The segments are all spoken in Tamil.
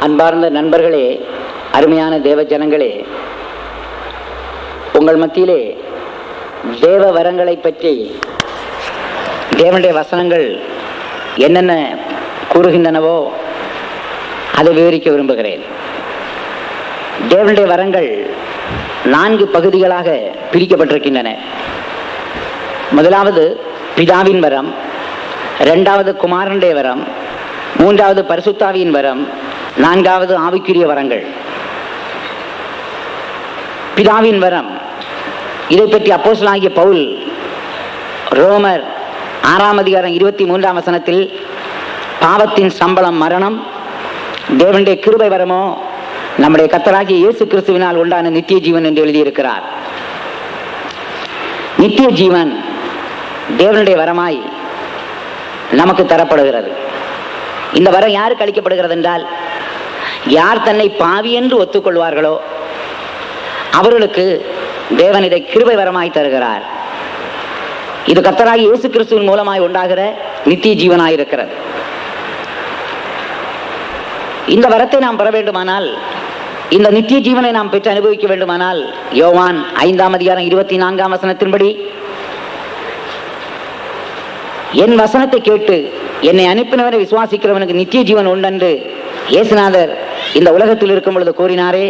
அன்பார்ந்த நண்பர்களே, அருமையான தேவ ஜனங்களே, உங்கள் மத்தியிலே தேவ வரங்களை பற்றி தேவனுடைய வசனங்கள் என்னென்ன கூறுகின்றனவோ அதை விவரிக்க விரும்புகிறேன். தேவனுடைய வரங்கள் 4 பகுதிகளாக பிரிக்கப்பட்டிருக்கின்றன. முதலாவது பிதாவின் வரம், 2வது குமாரனுடைய வரம், 3வது பரிசுத்தாவியின் வரம், 4வது ஆவிக்குரிய வரங்கள். பிதாவின் வரம், இதை பற்றி அப்போஸ்தலனாகிய பவுல் ரோமர் 6ஆம் அதிகாரம் 23ஆம் வசனத்தில் பாவத்தின் சம்பளம் மரணம், தேவனுடைய கிருபை வரமோ நம்முடைய கர்த்தராகிய இயேசு கிறிஸ்துவினால் உண்டான நித்திய ஜீவன் என்று எழுதியிருக்கிறார். நித்திய ஜீவன் தேவனுடைய வரமாய் நமக்கு தரப்படுகிறது. இந்த வரம் யாருக்கு அளிக்கப்படுகிறது என்றால், யார் தன்னை பாவி என்று ஒத்துக்கொள்வார்களோ அவர்களுக்கு தேவன் இதை கிருபை வரமாய் தருகிறார். இது கர்த்தராகிய இயேசு கிறிஸ்துவின் மூலமாய் உண்டாகிற நித்திய ஜீவனாயிருக்கிறது. இந்த வரத்தை நாம் பெற வேண்டுமானால், இந்த நித்திய ஜீவனை நாம் பெற்று அனுபவிக்க வேண்டுமானால், யோவான் 5ஆம் அதிகாரம் 24ஆம் வசனத்தின்படி, என் வசனத்தை கேட்டு என்னை அனுப்பினவரை விசுவாசிக்கிறவனுக்கு நித்திய ஜீவன் உண்டென்று இயேசுநாதர் இந்த உலகத்தில் இருக்கும் பொழுது கூறினாரே,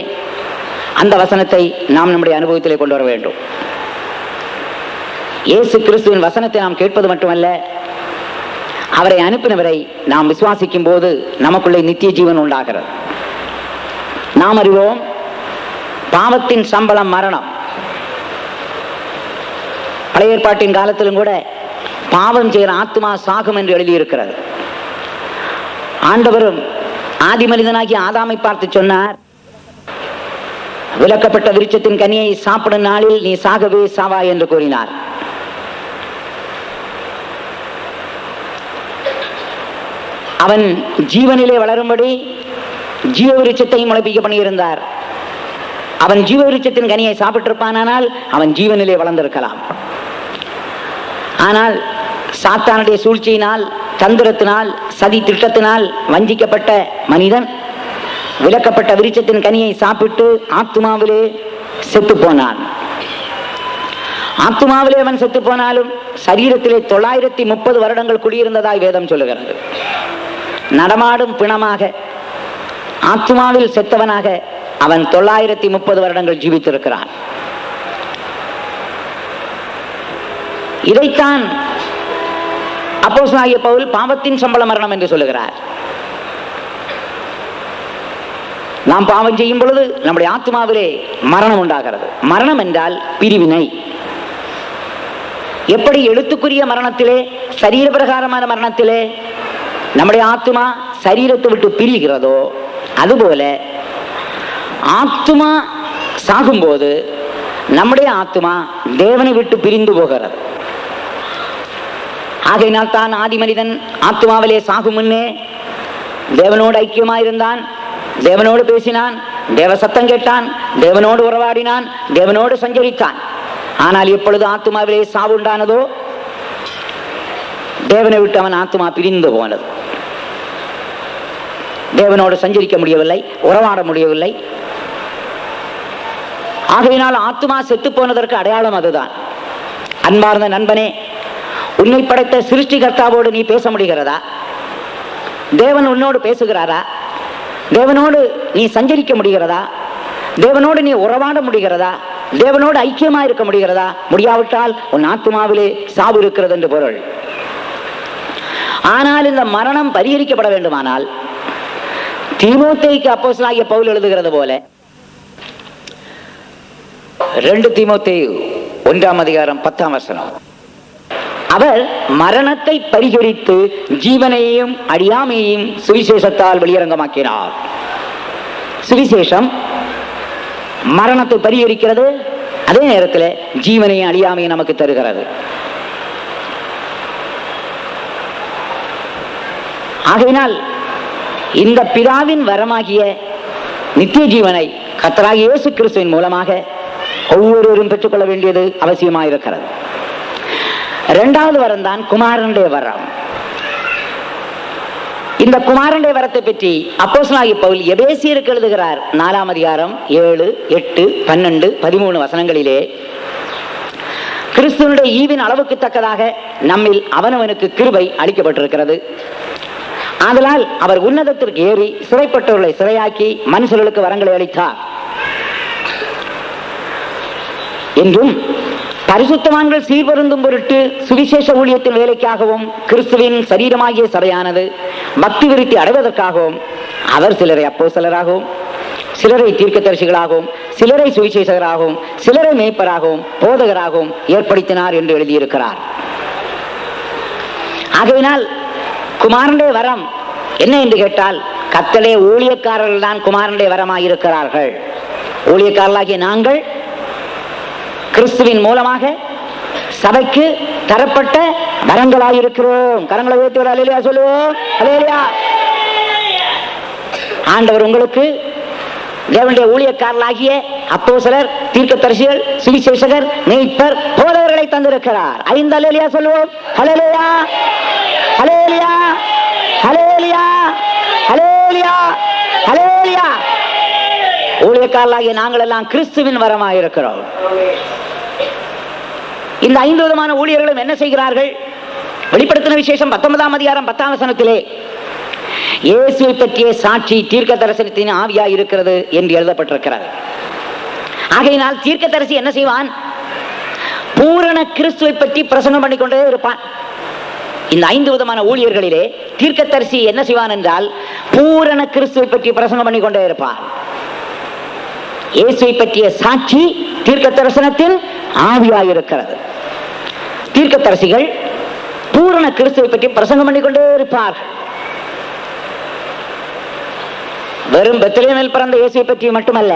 அந்த வசனத்தை நாம் நம்முடைய அனுபவத்திலே கொண்டு வர வேண்டும். இயேசு கிறிஸ்துவின் வசனத்தை நாம் கேட்பது மட்டுமல்ல, அவரை அனுப்பினவரை நாம் விசுவாசிக்கும் போது நமக்குள்ளே நித்திய ஜீவன் உண்டாகிறது. நாம் அறிவோம், பாவத்தின் சம்பளம் மரணம். பழைய ஏற்பாட்டின் காலத்திலும் கூட பாவம் செய்கிற ஆத்மா சாகும் என்று எழுதியிருக்கிறது. ஆண்டவரும் ஆதி மனிதனாகிய ஆதாமை பார்த்து சொன்னார், விலக்கப்பட்ட விருட்சத்தின் கனியை சாப்பிடும் நாளில் நீ சாகவே சாவாய் என்று கூறினார். அவன் ஜீவனிலே வளரும்படி ஜீவ விருட்சத்தையும் முளைப்பிக்க பண்ணியிருந்தார். அவன் ஜீவ விருட்சத்தின் கனியை சாப்பிட்டிருப்பானால் அவன் ஜீவனிலே வளர்ந்திருக்கலாம். ஆனால் சாத்தானுடைய சூழ்ச்சியினால், தந்திரத்தினால், சதி திட்டத்தினால் வஞ்சிக்கப்பட்ட மனிதன் விலக்கப்பட்ட விருட்சத்தின் கனியை சாப்பிட்டு ஆத்துமாவிலே செத்து போனான். ஆத்துமாவிலே அவன் செத்து போனாலும் சரீரத்திலே 930 வருடங்கள் குடியிருந்ததாய் வேதம் சொல்லுகிறது. நடமாடும் பிணமாக, ஆத்துமாவில் செத்தவனாக அவன் 930 வருடங்கள் ஜீவித்திருக்கிறான். இதைத்தான் அப்போஸ்தலனாகிய பவுல் பாவத்தின் சம்பள மரணம் என்று சொல்லுகிறார். நாம் பாவம் செய்யும் பொழுது நம்முடைய ஆத்மாவிலே மரணம் உண்டாகிறது. மரணம் என்றால் பிரிவினை. எப்படி எழுத்துக்குரிய மரணத்திலே, சரீர பிரகாரமான மரணத்திலே நம்முடைய ஆத்மா சரீரத்தை விட்டு பிரிகிறதோ, அதுபோல ஆத்மா சாகும்போது நம்முடைய ஆத்மா தேவனை விட்டு பிரிந்து போகிறது. ஆகையினால் தான் ஆதி மனிதன் ஆத்மாவிலே சாகும் முன்னே தேவனோடு ஐக்கியமாயிருந்தான், தேவனோடு பேசினான், தேவ சத்தம் கேட்டான், தேவனோடு உறவாடினான், தேவனோடு சஞ்சரித்தான். ஆனால் எப்பொழுது ஆத்மாவிலே சாவு உண்டானதோ தேவனை விட்டு அவன் ஆத்மா பிரிந்து போனது. தேவனோடு சஞ்சரிக்க முடியவில்லை, உறவாட முடியவில்லை. ஆகையினால் ஆத்மா செத்து போனதற்கு அடையாளம் அதுதான். அன்பார்ந்த நண்பனே, உன்னை படைத்த சிருஷ்டிகர்த்தாவோடு நீ பேச முடிகிறதா? தேவன் உன்னோடு பேசுகிறாரா? தேவனோடு நீ சஞ்சரிக்க முடிகிறதா? தேவனோடு நீ உறவாட முடிகிறதா? தேவனோடு ஐக்கியமா இருக்க முடிகிறதா? முடியாவிட்டால் உன் ஆத்மாவிலே சாவு இருக்கிறது என்று பொருள். ஆனால் இந்த மரணம் பரிகரிக்கப்பட வேண்டுமானால், தீமோத்தேயுக்கு அப்போஸ்தலனாகிய பவுல் எழுதுகிறது போல, 2 தீமோத்தேயு 1ஆம் அதிகாரம் 10ஆம் வசனம், அவர் மரணத்தை பரிகரித்து ஜீவனையும் அழியாமையையும் சுவிசேஷத்தால் வெளியரங்கமாக்கினார். சுவிசேஷம் மரணத்தை பரிகரிக்கிறது, அதே நேரத்தில் ஜீவனையும் அழியாமையும் நமக்கு தருகிறது. ஆகையினால் இந்த பிதாவின் வரமாகிய நித்திய ஜீவனை கர்த்தராகிய இயேசு கிறிஸ்துவின் மூலமாக ஒவ்வொருவரும் பெற்றுக்கொள்ள வேண்டியது அவசியமாயிருக்கிறது. 2வது வரம் தான் குமாரனுடைய வரம். இந்த குமாரனுடைய வரத்தை பற்றி அப்போஸ்தலனாகிய பவுல் எபேசியருக்கு எழுதுகிறார். 4ஆம் அதிகாரம் 7, 8, 12, 13 வசனங்களிலே கிறிஸ்துவனுடைய ஈவின் அளவுக்கு தக்கதாக நம்மில் அவனவனுக்கு கிருபை அளிக்கப்பட்டிருக்கிறது. ஆதலால் அவர் உன்னதத்திற்கு ஏறி சிறைப்பட்டவர்களை சிறையாக்கி மனுஷர்களுக்கு வரங்களை அளித்தார் என்றும், பரிசுத்தவான்கள் சீர்பருந்தும் பொருட்டு சுவிசேஷ ஊழியத்தின் வேலைக்காகவும் கிறிஸ்துவின் சரீரமாகிய சபையானது பக்தி விருத்தி அடைவதற்காகவும் அவர் சிலரை அப்போஸ்தலராகவும், சிலரை தீர்க்கதரிசிகளாகவும், சிலரை சுவிசேஷகராகவும், சிலரை மேய்ப்பராகவும், போதகராகவும் ஏற்படுத்தினார் என்று எழுதியிருக்கிறார். ஆகையினால் குமாரனுடைய வரம் என்ன என்று கேட்டால், கர்த்தருடைய ஊழியக்காரர்கள் தான் குமாரனுடைய வரமாயிருக்கிறார்கள். ஊழியக்காரர்களாகிய நாங்கள் கிறிஸ்துவின் மூலமாக சபைக்கு தரப்பட்ட வரங்களாயிருக்கிறோம். கரங்களை உயர்த்தி ஒரு அல்லேலூயா சொல்லுவோம். அல்லேலூயா. ஆண்டவர் உங்களுக்கு தேவனுடைய ஊழியக்காரர்களாகிய அப்போஸ்தலர், தீர்க்கதரிசிகள், சுவிசேஷகர், மேய்ப்பர், போதகர்களை தந்திருக்கிறார். 5 அல்லேலூயா சொல்லுவோம். அல்லேலூயா, அல்லேலூயா, அல்லேலூயா, அல்லேலூயா, அல்லேலூயா. ஊழியக்காரர்களாகிய நாங்கள் எல்லாம் கிறிஸ்துவின் வரமாயிருக்கிறோம். இந்த 5 விதமான ஊழியர்களும் என்ன செய்கிறார்கள்? வெளிப்படுத்தின விசேஷம் 19ஆம் அதிகாரம் 10ஆம் வசனத்திலே இயேசுவை பற்றிய சாட்சி தீர்க்க தரிசனத்தின் ஆவியாய் இருக்கிறது என்று எழுதப்பட்டிருக்கிறது. ஆகையினால் தீர்க்கதரிசி என்ன செய்வான்? பூரண கிறிஸ்துவை பற்றி பிரசங்கம் பண்ணிக்கொண்டே இருப்பான். இந்த 5 விதமான ஊழியர்களிலே தீர்க்கதரிசி என்ன செய்வான் என்றால், பூரண கிறிஸ்துவை பற்றி பிரசங்கம் பண்ணிக்கொண்டே இருப்பான். இயேசுவை பற்றிய சாட்சி தீர்க்க தரிசனத்தில் ஆவியாயிருக்கிறது. தீர்க்கதரிசிகள் பூரண கிறிஸ்துவை பற்றி பிரசங்கம் பண்ணிக்கொண்டே இருப்பார்கள். வெறும் பெத்லகேமில் பிறந்த இயேசுவை பற்றி மட்டுமல்ல,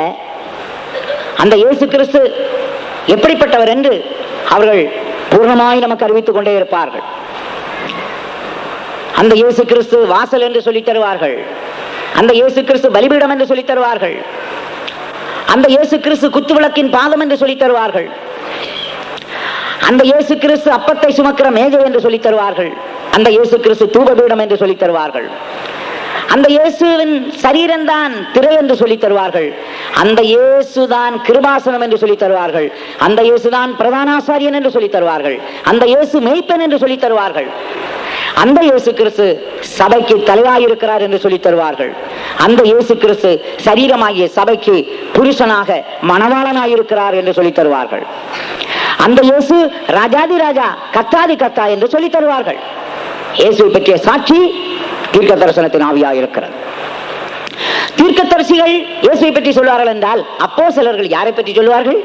அந்த இயேசு கிறிஸ்து எப்படிப்பட்டவர் என்று அவர்கள் பூர்ணமாய் நமக்கு அறிவித்துக் கொண்டே இருப்பார்கள். அந்த இயேசு கிறிஸ்து வாசல் என்று சொல்லித் தருவார்கள். அந்த இயேசு கிறிஸ்து பலிபீடம் என்று சொல்லித் தருவார்கள். அந்த இயேசு கிறிஸ்து குத்துவிளக்கின் பாதம் என்று சொல்லித் தருவார்கள். அந்த இயேசு கிறிஸ்து அப்பத்தை சுமக்கிற மேஜை என்று சொல்லித் தருவார்கள். அந்த இயேசு கிறிஸ்து தூபபீடம் என்று சொல்லித் தருவார்கள். அந்த இயேசுவின் சரீரம்தான் திரை என்று சொல்லித் தருவார்கள். அந்த இயேசுதான் கிருபாசனம் என்று சொல்லித் தருவார்கள். அந்த இயேசுதான் பிரதான ஆசாரியன் என்று சொல்லித் தருவார்கள். அந்த இயேசு மேய்ப்பன் என்று சொல்லித் தருவார்கள். அந்த இயேசு கிறிஸ்து சபைக்கு தலையாயிருக்கிறார் என்று சொல்லித் தருவார்கள். அந்த இயேசு கிறிஸ்து சரீரமாகிய சபைக்கு புருஷனாக மணவாளனாயிருக்கிறார் என்று சொல்லித் தருவார்கள். அந்த இயேசு ராஜாதி ராஜா, கர்த்தாதி கர்த்தா என்று சொல்லித் தருவார்கள். இயேசுவை பற்றிய சாட்சி தீர்க்க தரிசனத்தின் ஆவியாயிருக்கிறது. தீர்க்கதரிசிகள் இயேசுவை பற்றி சொல்வார்கள் என்றால், அப்போஸ்தலர்கள் யாரை பற்றி சொல்வார்கள்?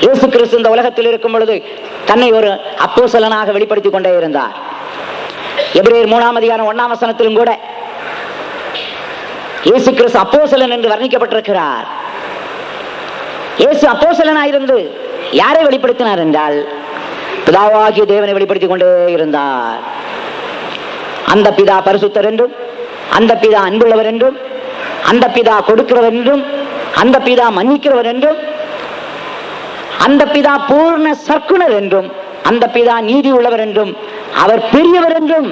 இயேசு கிறிஸ்து இந்த உலகத்தில் இருக்கும் பொழுது தன்னை ஒரு அப்போஸ்தலனாக வெளிப்படுத்திக் கொண்டே இருந்தார். எபிரேயர் 3ஆம் அதிகாரம் 1ஆம் வசனத்திலும் கூட இயேசு கிறிஸ்து அப்போஸ்தலன் என்று வர்ணிக்கப்பட்டிருக்கிறார். இயேசு அப்போஸ்தலனாயிருந்து யாரை வெளிப்படுத்தினார் என்றால், பிதாவாகிய தேவனை வெளிப்படுத்திக் கொண்டே இருந்தார். அந்த பிதா பரிசுத்தர் என்றும், அந்த பிதா அன்புள்ளவர் என்றும், அந்த பிதா கொடுக்கிறவர் என்றும், அந்த பிதா மன்னிக்கிறவர் என்றும், அந்த பிதா பூர்ண சர்க்குணர் என்றும், அந்த பிதா நீதி உள்ளவர் என்றும், அவர் பெரியவர் என்றும்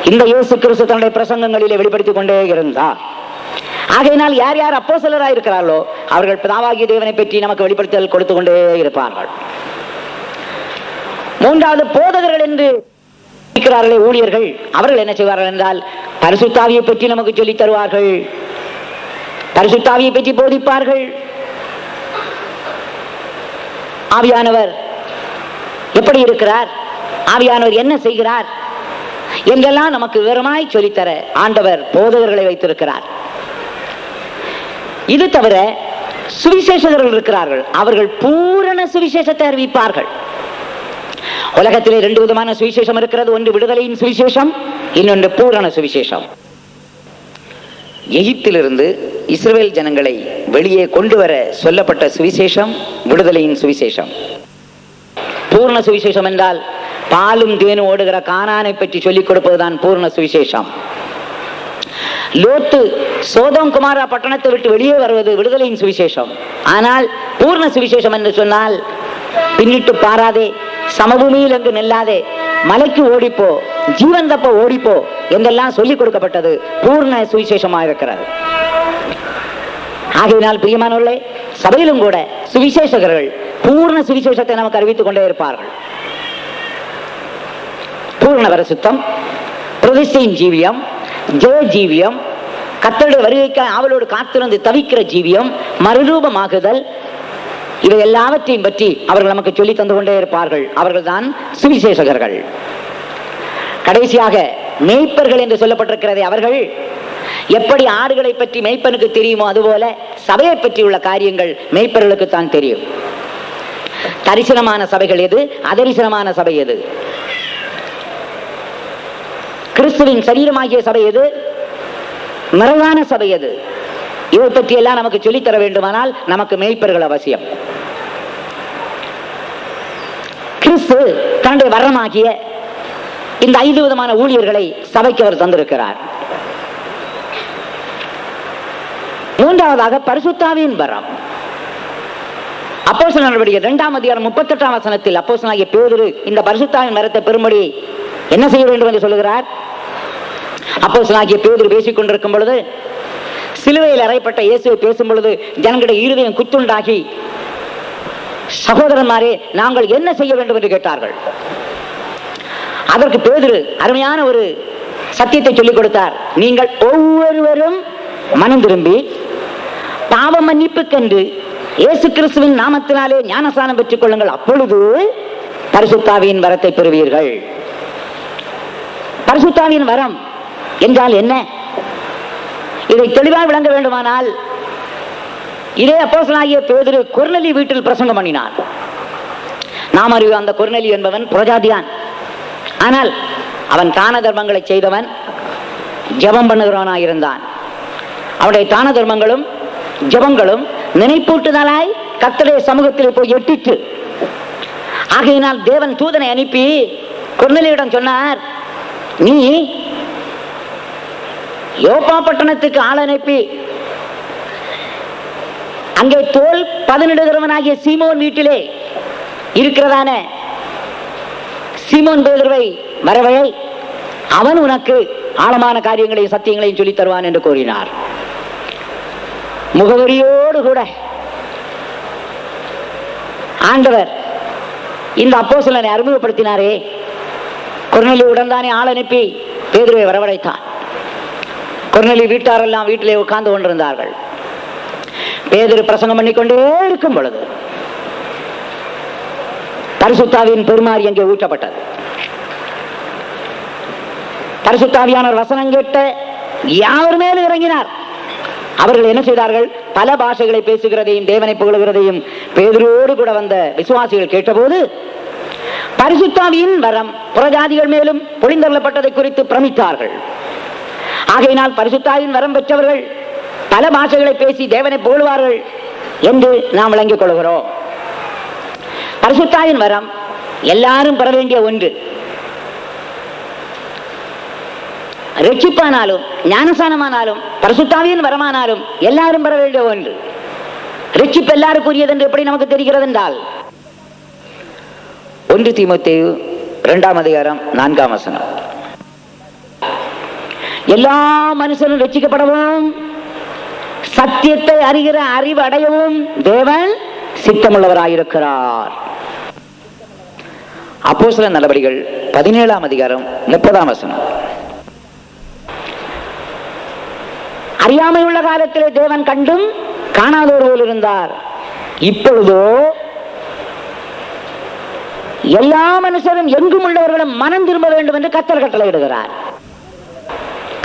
இந்த இயேசு கிறிஸ்து தன்னுடைய பிரசங்கங்களிலே வெளிப்படுத்திக் கொண்டே இருந்தார். ஆகையினால் யார் யார் அப்போஸ்தலராய் இருக்கிறார்களோ அவர்கள் பிதாவாகிய தேவனை பற்றி நமக்கு வெளிப்படுத்தல் கொடுத்து கொண்டே இருப்பார்கள். 3வது போதகர்கள் என்று இருக்கிறார்களே ஊழியர்கள், அவர்கள் என்ன செய்வார்கள் என்றால், பரிசுத்த ஆவியை பற்றி நமக்கு சொல்லித் தருவார்கள். பரிசுத்த ஆவியை பற்றி போதிப்பார்கள். ஆவியானவர் எப்படி இருக்கிறார், ஆவியானவர் என்ன செய்கிறார் என்றெல்லாம் நமக்கு விவரமாய் சொல்லித்தர ஆண்டவர் போதகர்களை வைத்திருக்கிறார். இது தவிர சுவிசேஷகர்கள் இருக்கிறார்கள். அவர்கள் பூரண சுவிசேஷத்தை அறிவிப்பார்கள். உலகத்திலே 2 விதமான சுவிசேஷம் இருக்கிறது. ஒன்று விடுதலையின் சுவிசேஷம், இன்னொன்று பூரண சுவிசேஷம். எகிப்திலிருந்து இஸ்ரவேல் ஜனங்களை வெளியே கொண்டு வர சொல்லப்பட்ட சுவிசேஷம் விடுதலையின் சுவிசேஷம். பூர்ண சுவிசேஷம் என்றால் பாலும் தேனும் ஓடுகிற கானானை பற்றி சொல்லிக் கொடுப்பதுதான் பூர்ண சுவிசேஷம். லோத்து சோதோம் குமாரா பட்டணத்தை விட்டு வெளியே வருவது விடுதலையின் சுவிசேஷம். ஆனால் பூர்ண சுவிசேஷம் என்று சொன்னால், பின்னிட்டு பாராதே, சமபூமியில் என்று நெல்லாதே, மலைக்கு ஓடிப்போ, ஜீவன் தப்ப ஓடிப்போ என்றெல்லாம் சொல்லிக் கொடுக்கப்பட்டது பூர்ண சுவிசேஷமாக இருக்கிறது. ஆகையினால் பிரியமானவர்களே, சபையிலும் கூட சுவிசேஷகர்கள் பூர்ண சுவிசேஷத்தை நமக்கு அறிவித்துக் கொண்டே இருப்பார்கள். பூர்ண பரிசுத்தம், பிரதிஷ்டையின் ஜீவியம், ஜெய ஜீவியம், கர்த்தருடைய வருகைக்கு அவளோடு காத்திருந்து தவிக்கிற ஜீவியம், மறுரூபமாகுதல், இவை எல்லாவற்றையும் பற்றி அவர்கள் நமக்கு சொல்லி தந்து கொண்டே இருப்பார்கள். அவர்கள் தான் சுவிசேஷகர்கள். கடைசியாக மேய்ப்பர்கள் என்று சொல்லப்பட்டிருக்கிறதை அவர்கள் எப்படி ஆடுகளை பற்றி மேய்ப்பனுக்கு தெரியுமோ அதுபோல சபையை பற்றி உள்ள காரியங்கள் மேய்ப்பர்களுக்கு தான் தெரியும். தரிசனமான சபைகள் எது, அதரிசனமான சபை எது, கிறிஸ்துவின் சரீரமாகிய சபை எது, மறைவான சபை எது, இதை பற்றி எல்லாம் நமக்கு சொல்லித்தர வேண்டுமானால் நமக்கு மேய்ப்பர்கள் அவசியம். கிறிஸ்து தன்னுடைய வரமாகிய இந்த 5 விதமான ஊழியர்களை சபைக்கு அவர் தந்திருக்கிறார். மூன்றாவதாக பரிசுத்தாவியின் வரம். அப்போஸ்தலர் நடவடிக்கைகள் 2ஆம் அதிகாரம் 38ஆம் வசனத்தில் அப்போஸ்தலனாகிய பேதுரு இந்த பரிசுத்தாவின் வரத்தை பெறும்படி என்ன செய்ய வேண்டும் என்று சொல்லுகிறார். அப்போஸ்தலனாகிய பேதுரு பேசிக் கொண்டிருக்கும் பொழுது, சிலுவையில் அறையப்பட்ட இயேசுவை பேசும் பொழுது ஜனங்களுடைய இருதயம் குத்துண்டாகி, சகோதரன்மாரே நாங்கள் என்ன செய்ய வேண்டும் என்று கேட்டார்கள். அதற்கு பேதுரு அருமையான ஒரு சத்தியத்தை சொல்லிக் கொடுத்தார். நீங்கள் ஒவ்வொருவரும் மனம் திரும்பி பாவ மன்னிப்புக்கென்று இயேசு கிறிஸ்துவின் நாமத்தினாலே ஞானஸ்நானம் பெற்றுக் கொள்ளுங்கள், அப்பொழுது பரிசுத்தாவியின் வரத்தை பெறுவீர்கள். பரிசுத்தாவியின் வரம் என்றால் என்ன? இதை தெளிவாக விளங்க வேண்டுமானால் இதே அப்போஸ்தலனாகிய பேதுரு கொர்நேலியு வீட்டில் பிரசங்கம் பண்ணினார். நாம் அறிவு அந்த கொர்நேலியு என்பவன் புறஜாதியான். ஆனால் அவன் தான தர்மங்களை செய்தவன், ஜெபம் பண்ணுகிறவனாயிருந்தான். அவனுடைய தான தர்மங்களும் ஜெபங்களும் நினைப்பூட்டுதலாய் கர்த்தருடைய சமூகத்தில் போய் எட்டிற்று. ஆகையினால் தேவன் தூதனை அனுப்பி கொர்நேலியுடன் சொன்னார், நீ யோப்பா பட்டணத்துக்கு ஆள் அனுப்பி அங்கே தோல் பதனிடுகிறவனாகிய சீமோன் வீட்டிலே இருக்கிறதான சீமோன் பேதுருவை வரவழை, அவன் உனக்கு ஆழமான காரியங்களையும் சத்தியங்களையும் சொல்லித் தருவான் என்று கூறினார். முகவரியோடு கூட ஆண்டவர் இந்த அப்போஸ்தலனை அறிமுகப்படுத்தினாரே, கொர்நேலியுடன் தானே ஆள் அனுப்பி பேதுருவை வரவழைத்தான். கொர்நேலியு வீட்டாரெல்லாம் வீட்டிலே உட்கார்ந்து கொண்டிருந்தார்கள். பேதுரு பிரசங்கம் பண்ணிக்கொண்டே இருக்கும் பொழுது பரிசுத்தாவியின் பெருமாறி அங்கே ஊற்றப்பட்டது. பரிசுத்தாவியானவர் வசனம் கேட்ட யாவர் மேலும் இறங்கினார். அவர்கள் என்ன செய்தார்கள்? பல பாஷைகளை பேசுகிறதையும் தேவனை புகழுகிறதையும் பேதுருவோடு கூட வந்த விசுவாசிகள் கேட்டபோது பரிசுத்தாவியின் வரம் புறஜாதிகள் மேலும் பொழிந்தள்ளப்பட்டதை குறித்து பிரமித்தார்கள். ஆகையினால் பரிசுத்தாவின் வரம் பெற்றவர்கள் பல பாஷைகளை பேசி தேவனை புகழுவார்கள் என்று நாம் விளங்கிக் கொள்கிறோம். பரிசுத்தாவின் வரம் எல்லாரும் பெற வேண்டிய ஒன்று. ரட்சிப்பானாலும் ஞானஸ்நானமானாலும் பரிசுத்தாவியின் வரமானாலும் எல்லாரும் பெற வேண்டிய ஒன்று. ரட்சிப்பு எல்லாருக்குரியது என்று எப்படி நமக்கு தெரிகிறது என்றால் 1 தீமோத்தேயு 2ஆம் அதிகாரம் 4ஆம் வசனம், எல்லா மனுஷனும் ரட்சிக்கப்படவும் சத்தியத்தை அறிகிற அறிவு அடையவும் தேவன் சித்தமுள்ளவராயிருக்கிறார். அப்போஸ்தலர் நடவடிக்கைகள் 17ஆம் அதிகாரம் 30ஆம் வசனம், அறியாமை உள்ள காலத்திலே தேவன் கண்டும் காணாதோர் போல் இருந்தார், இப்பொழுதோ எல்லா மனுஷரும் எங்கும் உள்ளவர்களும் மனம் திரும்ப வேண்டும் என்று கர்த்தர் கட்டளையிடுகிறார்.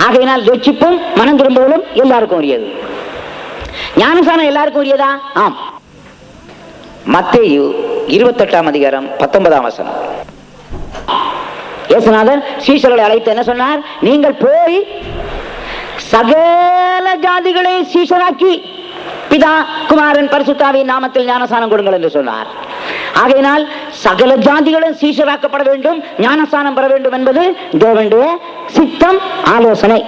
ஆகையினால் ரட்சிப்பும் மனம் திரும்புவதும் எல்லாருக்கும் உரியது. ஞானஸ்நானம் எல்லாருக்கும் உரியதா? ஆம். மத்தேயு 28ஆம் அதிகாரம் 19ஆம் வசனம், இயேசுநாதர் சீஷர்களை அழைத்து என்ன சொன்னார்? நீங்கள் போய் சகல ஜாதிகளை சீஷராக்கி பிதா குமாரன் பரிசுத்தாவின் நாமத்தில் ஞானஸ்நானம் கொடுங்கள் என்று சொன்னார். ஆகையினால் சகல ஜாதிகளும் சீஷராக்கப்பட வேண்டும், ஞானஸ்நானம் பெற வேண்டும் என்பது தேவனுடைய சித்தம், ஆலோசனை.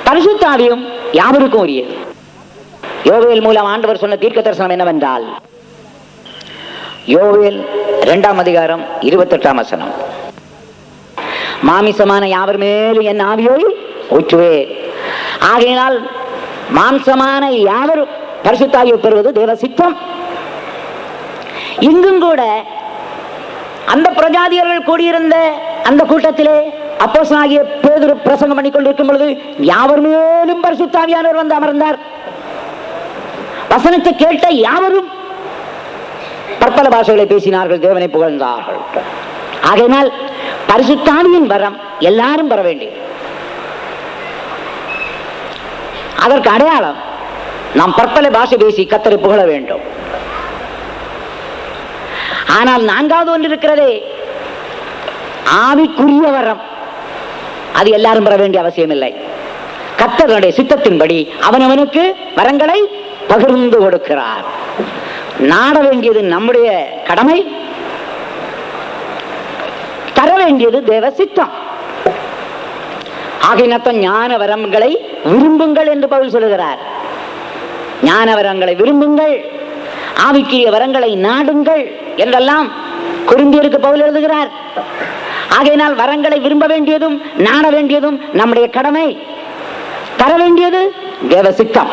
பரிசுத்தாவியும் யாவருக்கும் உரியது. யோவேல் மூலம் ஆண்டவர் சொன்ன தீர்க்க தரிசனம் என்னவென்றால், யோவேல் 2ஆம் அதிகாரம் 28ஆம் வசனம், மாமிசமான யாவர் மேலும் என் ஆவியை ஊற்றுவேன். ஆகையினால் மாம்சமான யாவரும் பரிசுத்தாவியை பெறுவது தேவ சித்தம். இங்கும் கூட அந்த பிரஜாதியர்கள் கூடியிருந்த அந்த கூட்டத்திலே அப்போஸ்தலனாகிய பேதுரு பிரசங்கம் பண்ணி கொண்டிருக்கும் பொழுது யாவர் மேலும் பரிசுத்தாவியானவர் வந்து அமர்ந்தார். வசனத்தை கேட்ட யாவரும் பற்பல பாஷைகளை பேசினார்கள், தேவனை புகழ்ந்தார்கள். ஆகையினால் பரிசுத்தாவியின் வரம் எல்லாரும் பெற வேண்டியது. அதற்கு அடையாளம் நாம் பற்பல பாஷை பேசி கர்த்தரை புகழ வேண்டும். ஆனால் நான்காவது ஒன்று இருக்கிறதே, ஆவிக்குரிய வரம். அது எல்லாரும் பெற வேண்டிய அவசியம் இல்லை. கர்த்தருடைய சித்தத்தின்படி அவனவனுக்கு வரங்களை பகிர்ந்து கொடுக்கிறார். நாட வேண்டியது நம்முடைய கடமை, தர வேண்டியது தேவ சித்தம். ஆகையினால் ஞான வரங்களை விரும்புங்கள் என்று பவுல் சொல்லுகிறார். ஞான வரங்களை விரும்புங்கள், ஆவிக்குரிய வரங்களை நாடுங்கள் என்றெல்லாம் கொரிந்தியருக்கு பவுல் எழுதுகிறார். ஆகையினால் வரங்களை விரும்ப வேண்டியதும் நாட வேண்டியதும் நம்முடைய கடமை, தர வேண்டியது தேவ சித்தம்.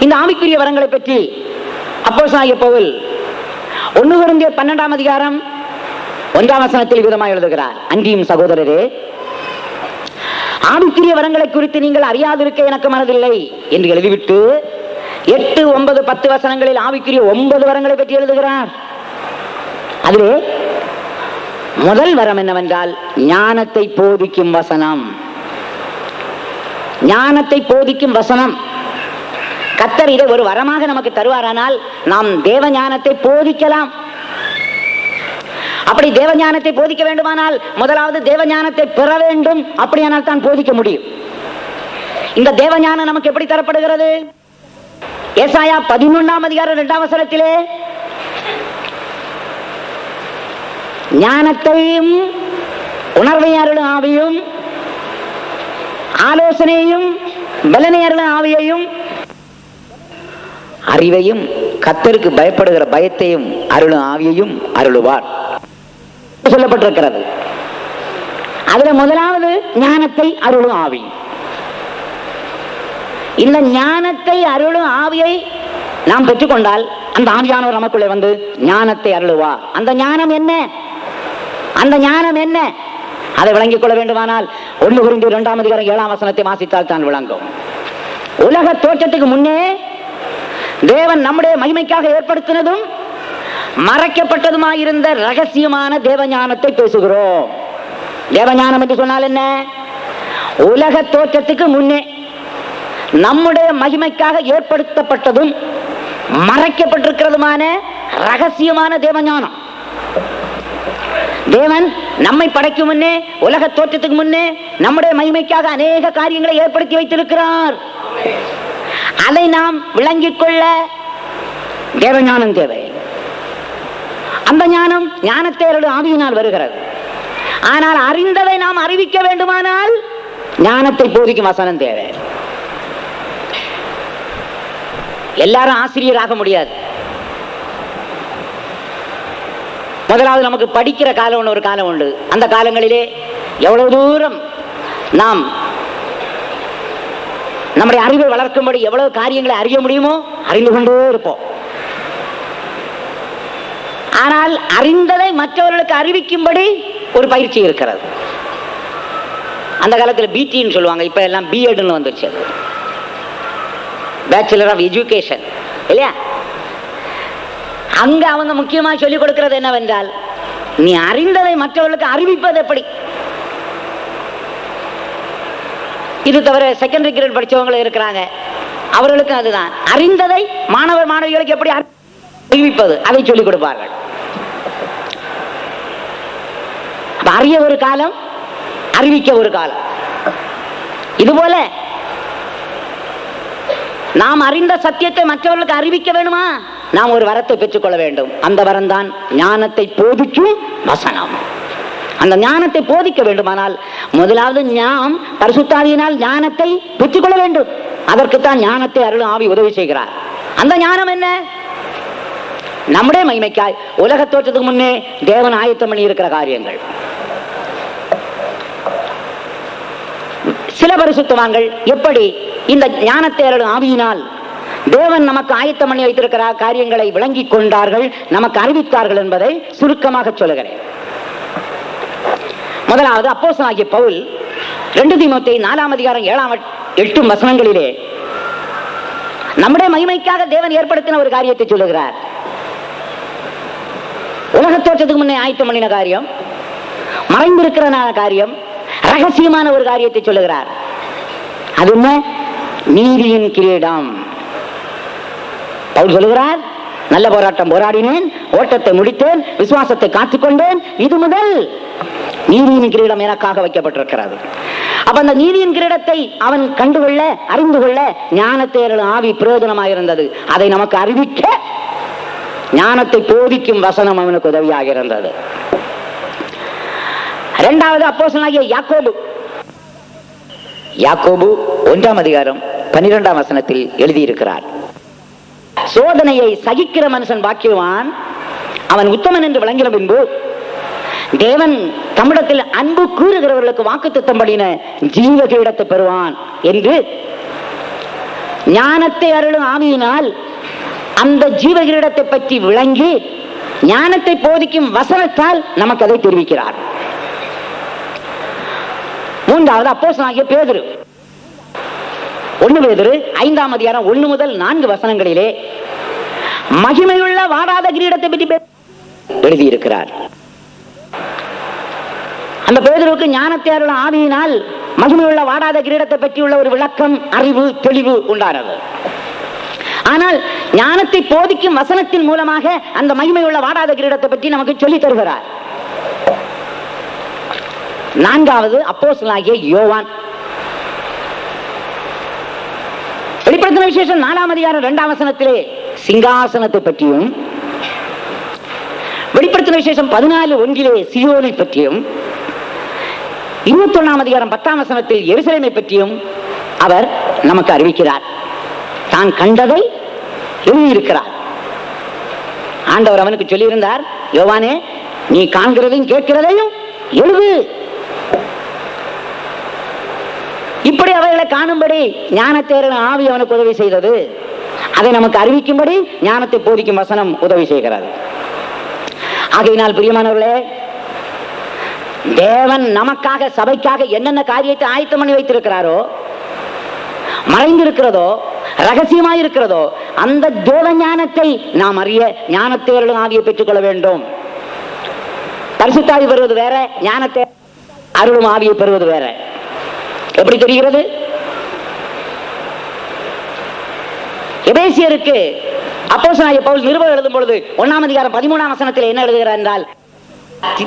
இந்த ஆவிக்குரிய வரங்களை பற்றி அப்போஸ்தலனாகிய பவுல் 1 கொரிந்தியர் 12ஆம் அதிகாரம் 1ஆம் வசனத்தில் விதமாக எழுதுகிறார். அன்றியும் சகோதரரே, ஆவிக்குரிய வரங்களை குறித்து நீங்கள் அறியாதிருக்க எனக்கு மனதில்லை என்று எழுதிவிட்டு 8, 9, 10 வசனங்களில் ஆவிக்குரிய 9 வரங்களை பற்றி எழுதுகிறார். அதிலே முதல் வரம் என்னவென்றால் ஞானத்தை போதிக்கும் வசனம். ஞானத்தை போதிக்கும் வசனம். கர்த்தர் இதை ஒரு வரமாக நமக்கு தருவாரானால் நாம் தேவ ஞானத்தை போதிக்கலாம். அப்படி தேவ ஞானத்தை போதிக்க வேண்டுமானால் முதலாவது தேவ ஞானத்தை பெற வேண்டும். அப்படியானால் தான் போதிக்க முடியும். இந்த தேவ ஞானம் நமக்கு எப்படி தரப்படுகிறது? ஏசாயா 11ஆம் அதிகாரம் 2ஆம் வசனத்திலே ஞானத்தையும் உணர்வை அருளும் ஆவியும் ஆலோசனையும் பலனை அருளும் ஆவியையும் அறிவையும் கர்த்தருக்கு பயப்படுகிற பயத்தையும் அருளும் ஆவியையும் அருளுவார் சொல்லப்பட்டிருக்கிறது. அதுல முதலாவது ஞானத்தை அருளும் ஆவி. இந்த ஞானத்தை அருளும் ஆவியை நாம் பெற்றுக்கொண்டால் அந்த ஆவியானவர் நமக்குள்ளே வந்து ஞானத்தை அருளுவார். அந்த ஞானம் என்ன? அந்த ஞானம் என்ன? அதை விளங்கிக் கொள்ள வேண்டுமானால் 1 கொரிந்தியர் 2ஆம் அதிகாரம் 7ஆம் வசனத்தை வாசித்தால் தான் விளங்கும். உலக தோற்றத்துக்கு முன்னே தேவன் நம்முடைய மகிமைக்காக ஏற்படுத்தினதும் மறைக்கப்பட்டதுமாயிருந்த ரகசியமான தேவஞானத்தை பேசுகிறோம். தேவஞானம் என்று சொன்னால் என்ன? உலக தோற்றத்துக்கு முன்னே நம்முடைய மகிமைக்காக ஏற்படுத்தப்பட்டதும் மறைக்கப்பட்டிருக்கிறதுமான ரகசியமான தேவஞானம். தேவன் நம்மை படைக்கும் முன்னே, உலக தோற்றத்துக்கு முன்னே நம்முடைய மகிமைக்காக அநேக காரியங்களை ஏற்படுத்தி வைத்திருக்கிறார். அதை நாம் விளங்கிக் கொள்ள தேவஞானம் தேவை. அந்த ஞானம் ஞானத்தை ஆவியினால் வருகிறது. ஆனால் அறிந்ததை நாம் அறிவிக்க வேண்டுமானால் ஞானத்தை போதிக்கும் வசனம் தேவை. எல்லாரும் ஆசிரியராக முடியாது. முதலாவது நமக்கு படிக்கிற காலம் ஒன்று, ஒரு காலம் உண்டு. அந்த காலங்களிலே எவ்வளவு தூரம் நாம் நம்முடைய அறிவை வளர்க்கும்படி எவ்வளவு காரியங்களை அறிய முடியுமோ அறிந்து கொண்டே இருப்போம். ஆனால் அறிந்ததை மற்றவர்களுக்கு அறிவிக்கும்படி ஒரு பயிற்சி இருக்கிறது. அந்த காலத்தில் பிடின்னு சொல்லுவாங்க, இப்ப எல்லாம் பிஎட்னு வந்துருச்சு, பேச்சுலர் ஆஃப் எஜுகேஷன் இல்லையா? அங்க அவங்க முக்கியமாக சொல்லிக் கொடுக்கிறது என்னவென்றால், நீ அறிந்ததை மற்றவர்களுக்கு அறிவிப்பது எப்படி. இது தவிர செகண்டரி கிரேட் படிச்சவங்களும் இருக்கிறாங்க, அவர்களுக்கு அதுதான். அறிந்ததை மாணவர் மாணவிகளுக்கு எப்படி அறிவிப்பது, அதை சொல்லிக் கொடுப்பார்கள். அறிய ஒரு காலம், அறிவிக்க ஒரு காலம். இதுபோல நாம் அறிந்த சத்தியத்தை மற்றவர்களுக்கு அறிவிக்க வேண்டுமா, நாம் ஒரு வரத்தை பெற்றுக்கொள்ள வேண்டும். அந்த வரம் தான் ஞானத்தை போதிக்கும் வசனம். அந்த ஞானத்தை போதிக்க வேண்டுமானால் முதலாவது நாம் பரிசுத்தாவியினால் ஞானத்தை பெற்றுக்கொள்ள வேண்டும். அதற்குத்தான் ஞானத்தை அருளும் ஆவி உதவி செய்கிறார். அந்த ஞானம் என்ன? நம்முடைய மகிமைக்காய் உலக தோற்றத்துக்கு முன்னே தேவன் ஆயத்தம் பண்ணி இருக்கிற காரியங்கள். சில பரிசுத்தவான்கள் எப்படி இந்த ஞானத்தை அருளும் ஆவியினால் தேவன் நமக்கு ஆயத்தம் பண்ணி வைத்திருக்கிற காரியங்களை விளங்கிக் கொண்டார்கள், நமக்கு அறிவித்தார்கள் என்பதை சுருக்கமாக சொல்லுகிறேன். முதலாவது அப்போஸ்தலனாகிய பவுல் 2 தீமோத்தேயு 4:7-8 வசனங்களிலே நம்முடைய மகிமைக்காக தேவன் ஏற்படுத்தின ஒரு காரியத்தை சொல்லுகிறார். உலக தோற்றத்துக்கு முன்னே ஆயத்தம் பண்ணின காரியம், மறைந்திருக்கிற காரியம், ரகசியமான ஒரு காரியத்தை சொல்லுகிறார். அது என்ன? நீதியின் கிரீடம். பவுல் சொல்லுகிறார், நல்ல போராட்டம் போராடினேன், ஓட்டத்தை முடித்தேன், விசுவாசத்தை காத்துக்கொண்டேன், இது முதல் நீதியின் கிரீடம் எனக்காக வைக்கப்பட்டிருக்கிறது. அப்ப அந்த நீதியின் கிரீடத்தை அவன் கண்டுகொள்ள, அறிந்து கொள்ள ஞானத்தை அருளும் ஆவி பிரயோஜனமாக இருந்தது. அதை நமக்கு அறிவிக்க ஞானத்தை போதிக்கும் வசனம் அவனுக்கு உதவியாக இருந்தது. இரண்டாவது அப்போஸ்தலனாகிய யாக்கோபு 1:12 எழுதியிருக்கிறார், சோதனையை சகிக்கிற மனுஷன் பாக்கியவான், அவன் உத்தமன் என்று விளங்கின பின்பு தேவன் தம்மிடத்தில் அன்பு கூறுகிறவர்களுக்கு வாக்குத்தத்தம் பண்ணின ஜீவ கிரீடத்தை பெறுவான் என்று ஞானத்தை அருளும் ஆவியினால் அந்த ஜீவ கிரீடத்தை பற்றி விளங்கி ஞானத்தை போதிக்கும் வசனத்தால் நமக்கு அதை தெரிவிக்கிறார். மூன்றாவது அப்போஸ்தலனாகிய பேதுரு 1 பேதுரு 5:1-4 மகிமையுள்ள வாடாத கிரீடத்தை பற்றி எழுதியிருக்கிறார். அந்த பேதுருவுக்கு ஞானத்தை அருளும் ஆவியினால் மகிமையுள்ள வாடாத கிரீடத்தை பற்றியுள்ள ஒரு விளக்கம், அறிவு, தெளிவு உண்டானது. ஆனால் ஞானத்தை போதிக்கும் வசனத்தின் மூலமாக அந்த மகிமையுள்ள வாடாத கிரீடத்தை பற்றி நமக்கு சொல்லி தருகிறார். நான்காவது அப்போஸ்தலனாகிய யோவான் வெளிப்படுத்தின விசேஷம் 4:2 சிங்காசனத்தை பற்றியும், வெளிப்படுத்தின விசேஷம் 14:1 சீயோனை பற்றியும், 21:10 எருசலேமை பற்றியும் அவர் நமக்கு அறிவிக்கிறார். தான் கண்டதை எழுதியிருக்கிறார். ஆண்டவர் அவனுக்கு சொல்லியிருந்தார், யோவானே, நீ காண்கிறதையும் கேட்கிறதையும் எழுது. இப்படி அவர்களை காணும்படி ஞானத்தை அருளும் ஆவி அவனுக்கு உதவி செய்தது. அதை நமக்கு அறிவிக்கும்படி ஞானத்தை போதிக்கும் வசனம் உதவி செய்கிறது. ஆகையினால் பிரியமானவர்களே, தேவன் நமக்காக, சபைக்காக என்னென்ன காரியத்தை ஆயத்தம் பண்ணி வைத்திருக்கிறாரோ, மறைந்திருக்கிறதோ, ரகசியமாயிருக்கிறதோ, அந்த தேவ ஞானத்தை நாம் அறிய ஞானத்தை அருளும் ஆவியை பெற்றுக் கொள்ள வேண்டும். பரிசுத்தாவி பெறுவது வேற, ஞானத்தை அருளும் ஆவியை பெறுவது வேற. எப்படி தெரிகிறது? எபேசியருக்கு அப்போஸ்தலனாகிய பவுல் நிருபம் எழுதும் பொழுது 1:13 என்ன எழுதுகிறார் என்றால்,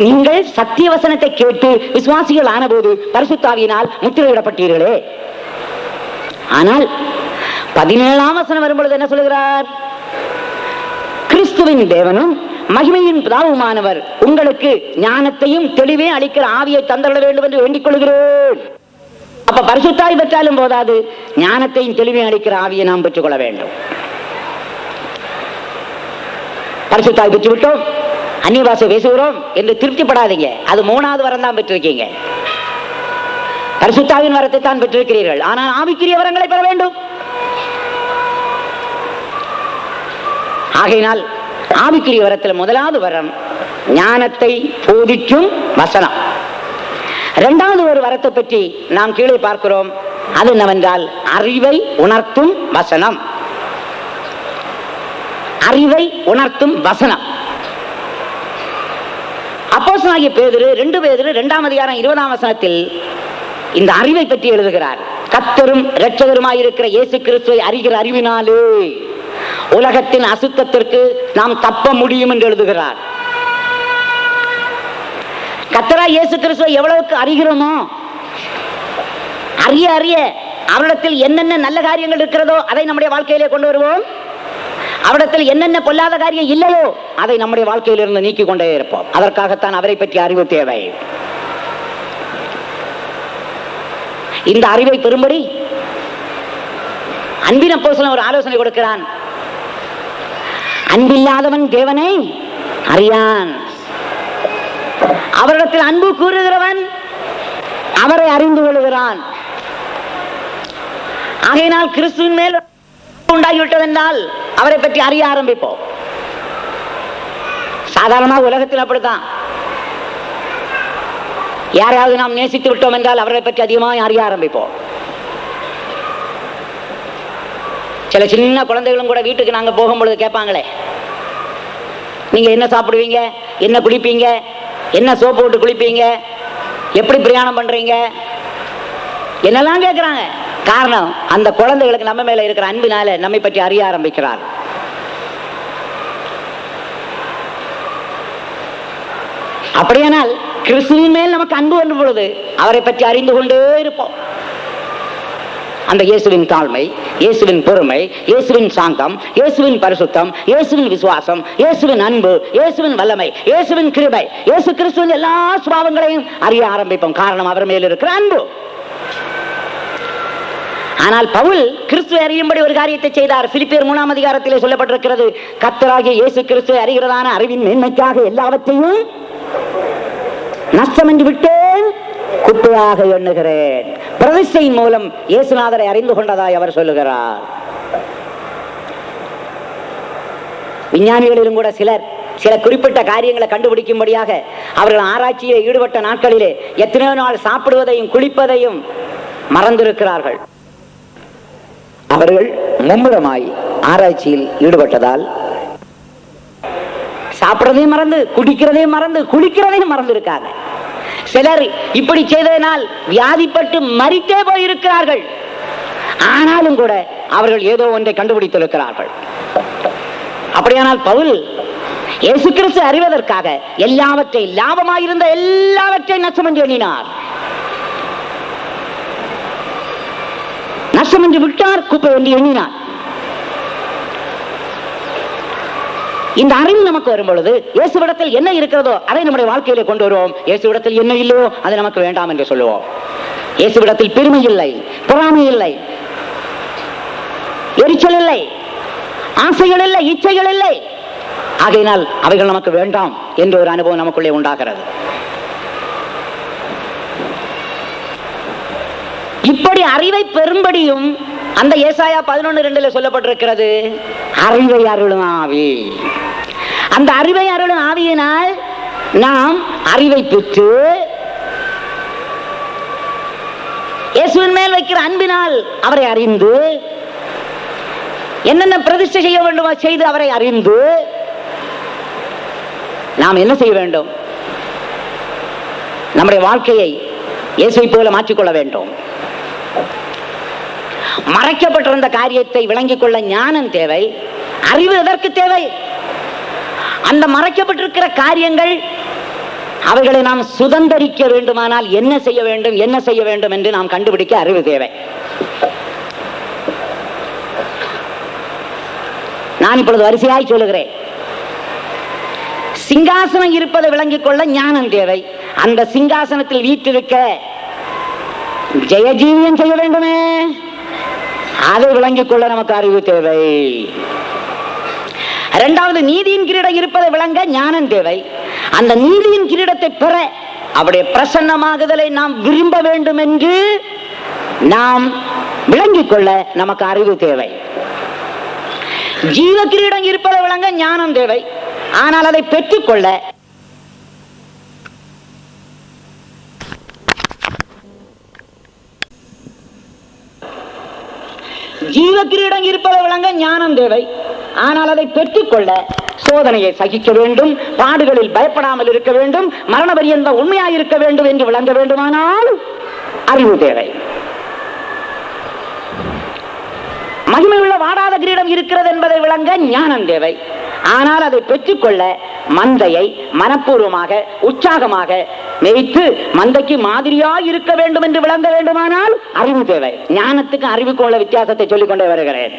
நீங்கள் சத்திய வசனத்தை கேட்டு விசுவாசிகள் ஆன போது பரிசுத்தாவியினால் முத்திரையிடப்பட்டீர்களே. ஆனால் 17 வரும்பொழுது என்ன சொல்லுகிறார்? கிறிஸ்துவின் தேவனும் மகிமையின் பிதாவுமானவர் உங்களுக்கு ஞானத்தையும் தெளிவே அளிக்கிற ஆவியை தந்தள்ள வேண்டும் என்று வேண்டிக் கொள்கிறேன். அப்ப பரிசுத்தாவி பெற்றாலும் போதாது, ஞானத்தையும் தெளிவையும் அளிக்கிற ஆவியை நாம் பெற்றுக் கொள்ள வேண்டும். பரிசுத்தாவி பெற்று விட்டோம், அந்நிய பாஷை பேசுகிறோம் என்று திருப்திப்படாதீங்க. அது 3வது வரம் தான் பெற்றிருக்கீங்க. பரிசுத்தாவின் வரத்தை தான் பெற்றிருக்கிறீர்கள். ஆனால் ஆவிக்குரிய வரங்களை பெற வேண்டும். ஆகையினால் ஆவிக்குரிய வரத்தில் முதலாவது வரம் ஞானத்தை போதிக்கும் வசனம். இரண்டாவது ஒரு வரத்தை பற்றி நாம் கீழே பார்க்கிறோம். அது என்னவென்றால் அறிவை உணர்த்தும் வசனம். அறிவை உணர்த்தும் வசனம். அப்போஸ்தலனாகிய பேதுரு 2 பேதுரு 2:20 இந்த அறிவை பற்றி எழுதுகிறார். கர்த்தரும் இரட்சகருமாயிருக்கிற இயேசு கிறிஸ்துவை அறிகிற அறிவினாலே உலகத்தின் அசுத்தத்திற்கு நாம் தப்ப முடியும் என்று எழுதுகிறார். கர்த்தராகிய இயேசு கிறிஸ்துவை எவ்வளவுக்கு அறிகிறோமோ, அறிய அறிய அவரிடத்தில் என்னென்ன நல்ல காரியங்கள் இருக்கிறதோ அதை நம்முடைய வாழ்க்கையிலே கொண்டு வருவோம். அவரிடத்தில் என்னென்ன பொல்லாத காரியம் இல்லையோ அதை நம்முடைய வாழ்க்கையிலிருந்து நீக்கிக் கொண்டே இருப்போம். அதற்காகத்தான் அவரை பற்றி அறிவு தேவை. இந்த அறிவை பெறும்படி அன்பின் அப்போஸ்தலன் ஒரு ஆலோசனை கொடுக்கிறான். அன்பில்லாதவன் தேவனை அறியான், அவரிடத்தில் அன்பு கூறுகிறவன் அவரை அறிந்து கொள்கிறான். ஆகையினால் கிறிஸ்துவின் மேல் உண்டாகிவிட்டதென்றால் அவரை பற்றி அறிய ஆரம்பிப்போம். சாதாரணமாக உலகத்தில் அப்படித்தான். யாரையாவது நாம் நேசித்து விட்டோம் என்றால் அவரை பற்றி அதிகமாக அறிய ஆரம்பிப்போம். சில சின்ன குழந்தைகளும் கூட வீட்டுக்கு நாங்கள் போகும்பொழுது கேட்பாங்களே, நீங்க என்ன சாப்பிடுவீங்க, என்ன குளிப்பீங்க, என்ன சோப்பு போட்டு குளிப்பீங்க, எப்படி பிரயாணம் பண்றீங்க, என்னெல்லாம் கேட்கிறாங்க. காரணம், அந்த குழந்தைகளுக்கு நம்ம மேல இருக்கிற அன்பினால நம்மை பற்றி அறிய ஆரம்பிக்கிறார். அப்படியானால் கிறிஸ்துவின் மேல் நமக்கு அன்பு வந்த பொழுது அவரை பற்றி அறிந்து கொண்டே இருப்போம். அந்த இயேசுவின் தாழ்மை, இயேசுவின் பொறுமை, இயேசுவின் சாந்தம், இயேசுவின் பரிசுத்தம், இயேசுவின் விசுவாசம், இயேசுவின் அன்பு, இயேசுவின் வல்லமை, இயேசுவின் கிருபை, இயேசு கிறிஸ்துவின் எல்லா சுபாவங்களையும் அறிய ஆரம்பிப்போம். காரணம், அவர் மேல் இருக்கிற அன்பு. ஆனால் பவுல் கிறிஸ்துவை அறியும்படி ஒரு காரியத்தை செய்தார். பிலிப்பியர் 3ஆம் அதிகாரத்திலே சொல்லப்பட்டிருக்கிறது, கர்த்தராகிய இயேசு கிறிஸ்துவை அறிகிறதான அறிவின் மேன்மைக்காக எல்லாவற்றையும் நஷ்டம் என்று விட்டேன், குப்பையாக எண்ணுகிறேன். பிரதிஷ்டையின் மூலம் இயேசுநாதரை அறிந்து கொண்டதாய் அவர் சொல்லுகிறார். விஞ்ஞானிகளிலும் கூட சில குறிப்பிட்ட காரியங்களை கண்டுபிடிக்கும்படியாக அவர்கள் ஆராய்ச்சியில் ஈடுபட்ட நாட்களிலே எத்தனையோ நாள் சாப்பிடுவதையும் குளிப்பதையும் மறந்திருக்கிறார்கள். அவர்கள் மும்முரமாய் ஆராய்ச்சியில் ஈடுபட்டதால் சாப்பிடுறதையும் மறந்து, குடிக்கிறதையும் மறந்து, குளிக்கிறதையும் மறந்து இருக்காங்க. சிலர் இப்படி செய்ததனால் வியாதிப்பட்டு மரித்தே போயிருக்கிறார்கள். ஆனாலும் கூட அவர்கள் ஏதோ ஒன்றை கண்டுபிடித்திருக்கிறார்கள். அப்படியானால் பவுல் இயேசு கிறிஸ்து அறிவதற்காக எல்லாவற்றை, லாபமாயிருந்த எல்லாவற்றையும் நஷ்டம் என்று எண்ணினார். நஷ்டம் என்று விட்டார், குப்பை என்று எண்ணினார். இந்த அறிவு நமக்கு வரும் பொழுது இயேசுவிடத்தில் என்ன இருக்கிறதோ அதை நம்முடைய வாழ்க்கையில கொண்டு வருவோம். இயேசுவிடத்தில் என்ன இல்லையோ அது நமக்கு வேண்டாம் என்று சொல்லுவோம். இயேசுவிடத்தில் பெருமை இல்லை, பொறாமை இல்லை, எரிச்சல் இல்லை, ஆசைகள் இல்லை, இச்சைகள் இல்லை. ஆகையினால் அவைகள் நமக்கு வேண்டாம் என்ற ஒரு அனுபவம் நமக்குள்ளே உண்டாகிறது. இப்படி அறிவை பெறும்படியும் அந்த ஏசாயா 11:2 சொல்லப்பட்டிருக்கிறது, அறிவை அருளும் ஆவி. அந்த அறிவை அருளும் ஆவியினால் நாம் அறிவை பெற்று இயேசுவின் மேல் வைக்கிற அன்பினால் அவரை அறிந்து, என்னென்ன பிரதிஷ்டை செய்ய வேண்டுமோ செய்து அவரை அறிந்து நாம் என்ன செய்ய வேண்டும்? நம்முடைய வாழ்க்கையை இயேசுவை போல மாற்றிக்கொள்ள வேண்டும். மறைக்கப்பட்டிருந்த காரியத்தை விளங்கிக் கொள்ள ஞானம் தேவை, அறிவு எதற்கு தேவை? அந்த மறைக்கப்பட்டிருக்கிற காரியங்கள் அவைகளை நாம் சுதந்தரிக்க வேண்டுமானால் என்ன செய்ய வேண்டும், என்ன செய்ய வேண்டும் என்று நாம் கண்டுபிடிக்க அறிவு தேவை. நான் இப்பொழுது வரிசையாய் சொல்லுகிறேன். சிங்காசனம் இருப்பதை விளங்கிக் கொள்ள ஞானம் தேவை. அந்த சிங்காசனத்தில் வீற்றிருக்க ஜெயஜீவியம் செய்ய வேண்டுமே, அதை விளங்கிக் கொள்ள நமக்கு அறிவு தேவை. இரண்டாவது, நீதியின் கிரீடம் இருப்பதை விளங்க ஞானம் தேவை. அந்த நீதியின் கிரீடத்தை பெற அவருடைய பிரசன்னமாகுதலை நாம் விரும்ப வேண்டும் என்று நாம் விளங்கிக் கொள்ள நமக்கு அறிவு தேவை. ஜீவ கிரீடம் இருப்பதை விளங்க ஞானம் தேவை. ஆனால் அதை பெற்றுக்கொள்ள ஜீவ கிரீடம் இருப்பதை விளங்க ஞானம் தேவை. ஆனால் அதை பெற்றுக்கொள்ள சோதனையை சகிக்க வேண்டும், பாடுகளில் பயப்படாமல் இருக்க வேண்டும், மரண பரியந்தம் உண்மையாக இருக்க வேண்டும் என்று விளங்க வேண்டுமானால் அறிவு தேவை. மகிமையுள்ள வாடாத கிரீடம் இருக்கிறது என்பதை விளங்க ஞானம் தேவை. ஆனால் அதை பெற்றுக்கொள்ள மந்தையை மனப்பூர்வமாக உற்சாகமாக மேய்த்து மந்தைக்கு மாதிரியாய் இருக்க வேண்டும் என்று விளங்க வேண்டுமானால் அறிவு தேவை. ஞானத்துக்கு அறிவுக்கு உள்ள வித்தியாசத்தை சொல்லிக் கொண்டே வருகிறேன்.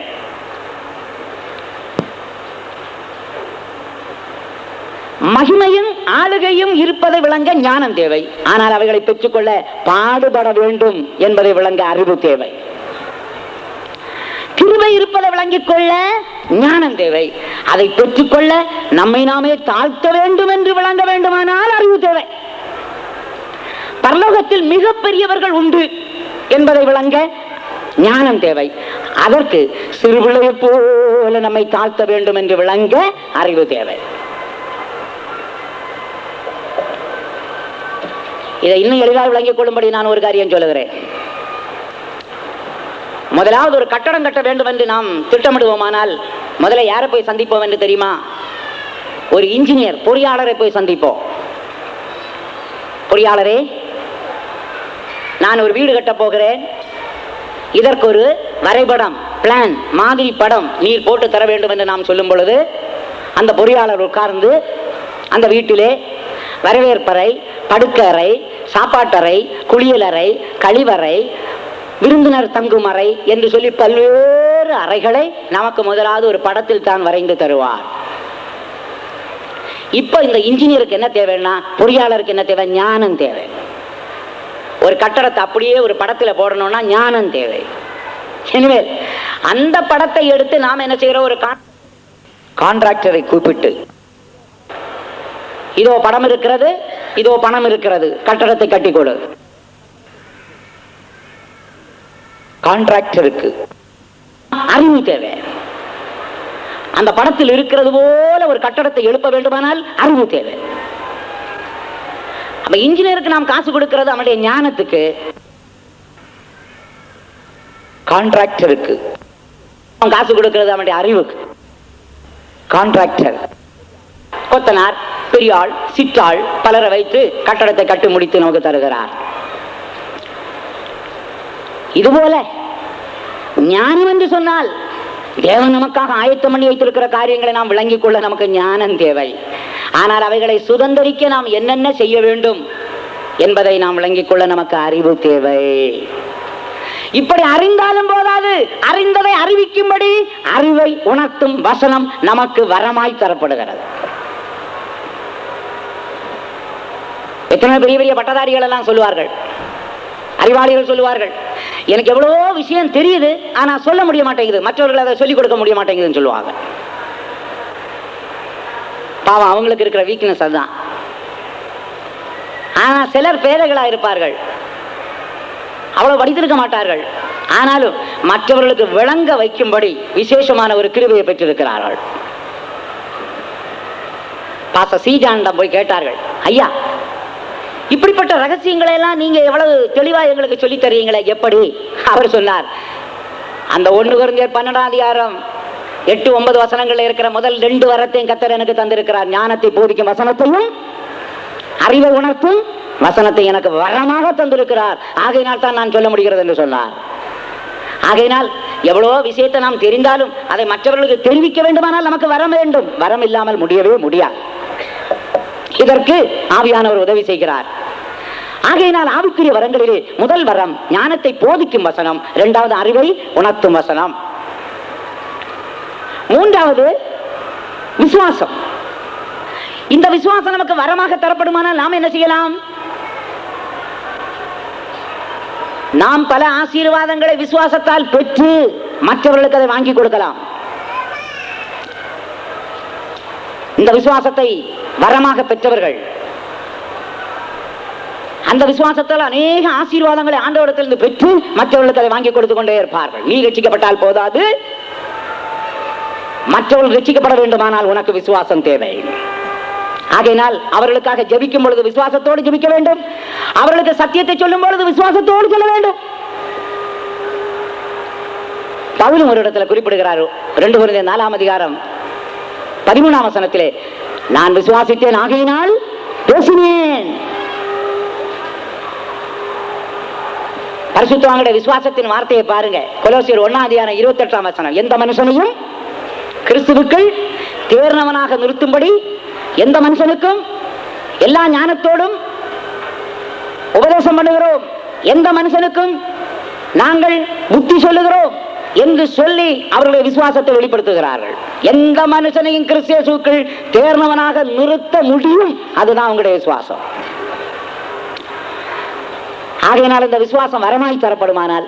மகிமையும் ஆளுகையும் இருப்பதை விளங்க ஞானம் தேவை. ஆனால் அவைகளை பெற்றுக்கொள்ள பாடுபட வேண்டும் என்பதை விளங்க அறிவு தேவை. கிருபை இருப்பதை விளங்கிக் கொள்ள ஞானம் தேவை. அதை பெற்றுக்கொள்ள நம்மை நாமே தாழ்த்த வேண்டும் என்று விளங்க வேண்டுமானால் அறிவு தேவை. பரலோகத்தில் மிகப்பெரியவர்கள் உண்டு என்பதை விளங்க ஞானம் தேவை. அதற்கு சிறுபிள்ளையை போல நம்மை தாழ்த்த வேண்டும் என்று விளங்க அறிவு தேவை. இதை இன்னும் எளிதாக விளங்கிக் கொள்ளும்படி நான் ஒரு காரியம் சொல்லுகிறேன். முதலாவது ஒரு கட்டடம் கட்ட வேண்டும் என்று நாம் திட்டமிடுவோமானால் முதல்ல யாரை போய் சந்திப்போம் என்று தெரியுமா? ஒரு இன்ஜினியர், பொறியாளரை போய் சந்திப்போம். பொறியாளரே, நான் ஒரு வீடு கட்டப் போகிறேன், இதற்கு ஒரு வரைபடம், பிளான், மாதிரி படம் நீர் போட்டு தர வேண்டும் என்று நாம் சொல்லும் பொழுது அந்த பொறியாளர் உட்கார்ந்து அந்த வீட்டிலே வரவேற்பறை, படுக்கறை, சாப்பாட்டறை, குளியலறை, கழிவறை, விருந்தினர் தங்கும் அறை என்று சொல்லி பல்வேறு அறைகளை நமக்கு முதலாவது ஒரு படத்தில் தான் வரைந்து தருவார். இப்ப இந்த இன்ஜினியருக்கு என்ன தேவைன்னா, பொறியாளருக்கு என்ன தேவை? ஞானம் தேவை. ஒரு கட்டடத்தை அப்படியே ஒரு படத்தில் போடணும்னா ஞானம் தேவை. எனவே அந்த படத்தை எடுத்து நாம் என்ன செய்யறோம்? ஒரு கான்ட்ராக்டரை கூப்பிட்டு, இதோ படம் இருக்கிறது, இதோ பணம் இருக்கிறது, கட்டடத்தை கட்டி கொடு. கான்ட்ராக்டருக்கு அறிவு தேவை. அந்த படத்தில் இருக்கிறது போல ஒரு கட்டடத்தை எழுப்ப வேண்டுமானால் அறிவு தேவை. அப்ப இன்ஜினியருக்கு நாம் காசு கொடுக்கிறது அவனுடைய ஞானத்துக்கு, கான்ட்ராக்டருக்கு காசு கொடுக்கிறது அவனுடைய அறிவுக்கு. கான்ட்ராக்டர், கொத்தனார், பெரியாள், சிற்றாள் பலரை வைத்து கட்டடத்தை கட்டி முடித்து நமக்கு தருகிறார். இதுபோல ஞானம் என்று சொன்னால் தேவன் நமக்காக ஆயத்தம் பண்ணி வைத்திருக்கிற காரியங்களை நாம் விளங்கிக் கொள்ள நமக்கு ஞானம் தேவை. ஆனால் அவைகளை சுதந்திரிக்க நாம் என்னென்ன செய்ய வேண்டும் என்பதை நாம் விளங்கிக் கொள்ள நமக்கு அறிவு தேவை. இப்படி அறிந்தாலும் போதாது, அறிந்ததை அறிவிக்கும்படி அறிவை உணர்த்தும் வசனம் நமக்கு வரமாய் தரப்படுகிறது. எத்தனை பெரிய பெரிய பட்டதாரிகள் எல்லாம் சொல்லுவார்கள், அறிவாளிகள் சொல்லுவார்கள், எனக்கு எவ்வளவோ விஷயம் தெரியுது, ஆனா சொல்ல முடிய மாட்டேங்குது, மற்றவர்கள் அதை சொல்லிக் கொடுக்க முடிய மாட்டேங்குதுன்னு சொல்லுவாங்க. பாவம், அவங்களுக்கு இருக்கிற வீக்னஸ் அதுதான். ஆனா சிலர் பேதைகளா இருப்பார்கள், அவ்வளவு படித்திருக்க மாட்டார்கள், ஆனாலும் மற்றவர்களுக்கு விளங்க வைக்கும்படி விசேஷமான ஒரு கிருபையை பெற்றிருக்கிறார்கள். பாஸ்டர் சீஜானிடம் போய் கேட்டார்கள், ஐயா, இப்படிப்பட்ட ரகசியங்களை எல்லாம் நீங்க எவ்வளவு தெளிவா எங்களுக்கு சொல்லி தருவீங்களே, எப்படி? அவர் சொன்னார், அந்த 1 கொரிந்தியர் 12 8-9 வசனங்கள்ல இருக்கிற முதல் 2 வரத்தையும் கர்த்தர் எனக்கு தந்திருக்கிறார். ஞானத்தை போதிக்கும் வசனத்தையும் அறிவை உணர்த்தும் வசனத்தை எனக்கு வரமாக தந்திருக்கிறார். ஆகையினால் தான் நான் சொல்ல முடிகிறது என்று சொன்னார். ஆகையினால் எவ்வளவோ விஷயத்தை நாம் தெரிந்தாலும் அதை மற்றவர்களுக்கு தெரிவிக்க வேண்டுமானால் நமக்கு வரம் வேண்டும். வரம் இல்லாமல் முடியவே முடியாது. இதற்கு ஆவியானவர் உதவி செய்கிறார். ஆகையினால் ஆவிக்குரிய வரங்களிலே முதல் வரம் ஞானத்தை போதிக்கும் வசனம், 2வது அறிவை உணர்த்தும் வசனம், 3வது விசுவாசம். இந்த விசுவாசம் நமக்கு வரமாக தரப்படுமானால் நாம் என்ன செய்யலாம்? நாம் பல ஆசீர்வாதங்களை விசுவாசத்தால் பெற்று மற்றவர்களுக்கு அதை வாங்கி கொடுக்கலாம். இந்த விசுவாசத்தை வரமாக பெற்றவர்கள் அந்த விசுவாசத்தால் அநேக ஆசீர்வாதங்களை ஆண்டவரிடத்திலிருந்து பெற்று மற்றவர்களுக்கு அதை வாங்கி கொடுத்து கொண்டே இருப்பார்கள். நீ ரட்சிக்கப்பட்டால் போதாது, மற்றவர்கள் ரட்சிக்கப்பட வேண்டுமானால் உனக்கு விசுவாசம் தேவை. ஆகையினால் அவர்களுக்காக ஜெபிக்கும் பொழுது விசுவாசத்தோடு ஜெபிக்க வேண்டும். அவர்களுக்கு சத்தியத்தை சொல்லும் பொழுது விசுவாசத்தோடு சொல்ல வேண்டும். பவுலும் ஒரு இடத்துல குறிப்பிடுகிறார், 2 கொரிந்தியர் 4 13 வசனத்திலே, நான் விசுவாசித்தேன் ஆகையினால் பேசினேன். பரிசுத்தவான்களுடைய விசுவாசத்தின் வார்த்தையை பாருங்க. கொலோசியர் 1 வசனம், எந்த மனுஷனையும் கிறிஸ்துவுக்குள் தேர்ந்தவனாக நிறுத்தும்படி எந்த மனுஷனுக்கும் எல்லா ஞானத்தோடும் உபதேசம் பண்ணுகிறோம், எந்த மனுஷனுக்கும் நாங்கள் புத்தி சொல்லுகிறோம் என்று சொல்லி அவருடைய விசுவாசத்தை வெளிப்படுத்துகிறார்கள். எந்த மனுஷனையும் கிறிஸ்து இயேசுவுக்குள் தேர்ந்தவனாக நிறுத்த முடியும், அதுதான் அவங்களுடைய விசுவாசம். ஆகையினால் இந்த விசுவாசம் வரமாய் தரப்படுமானால்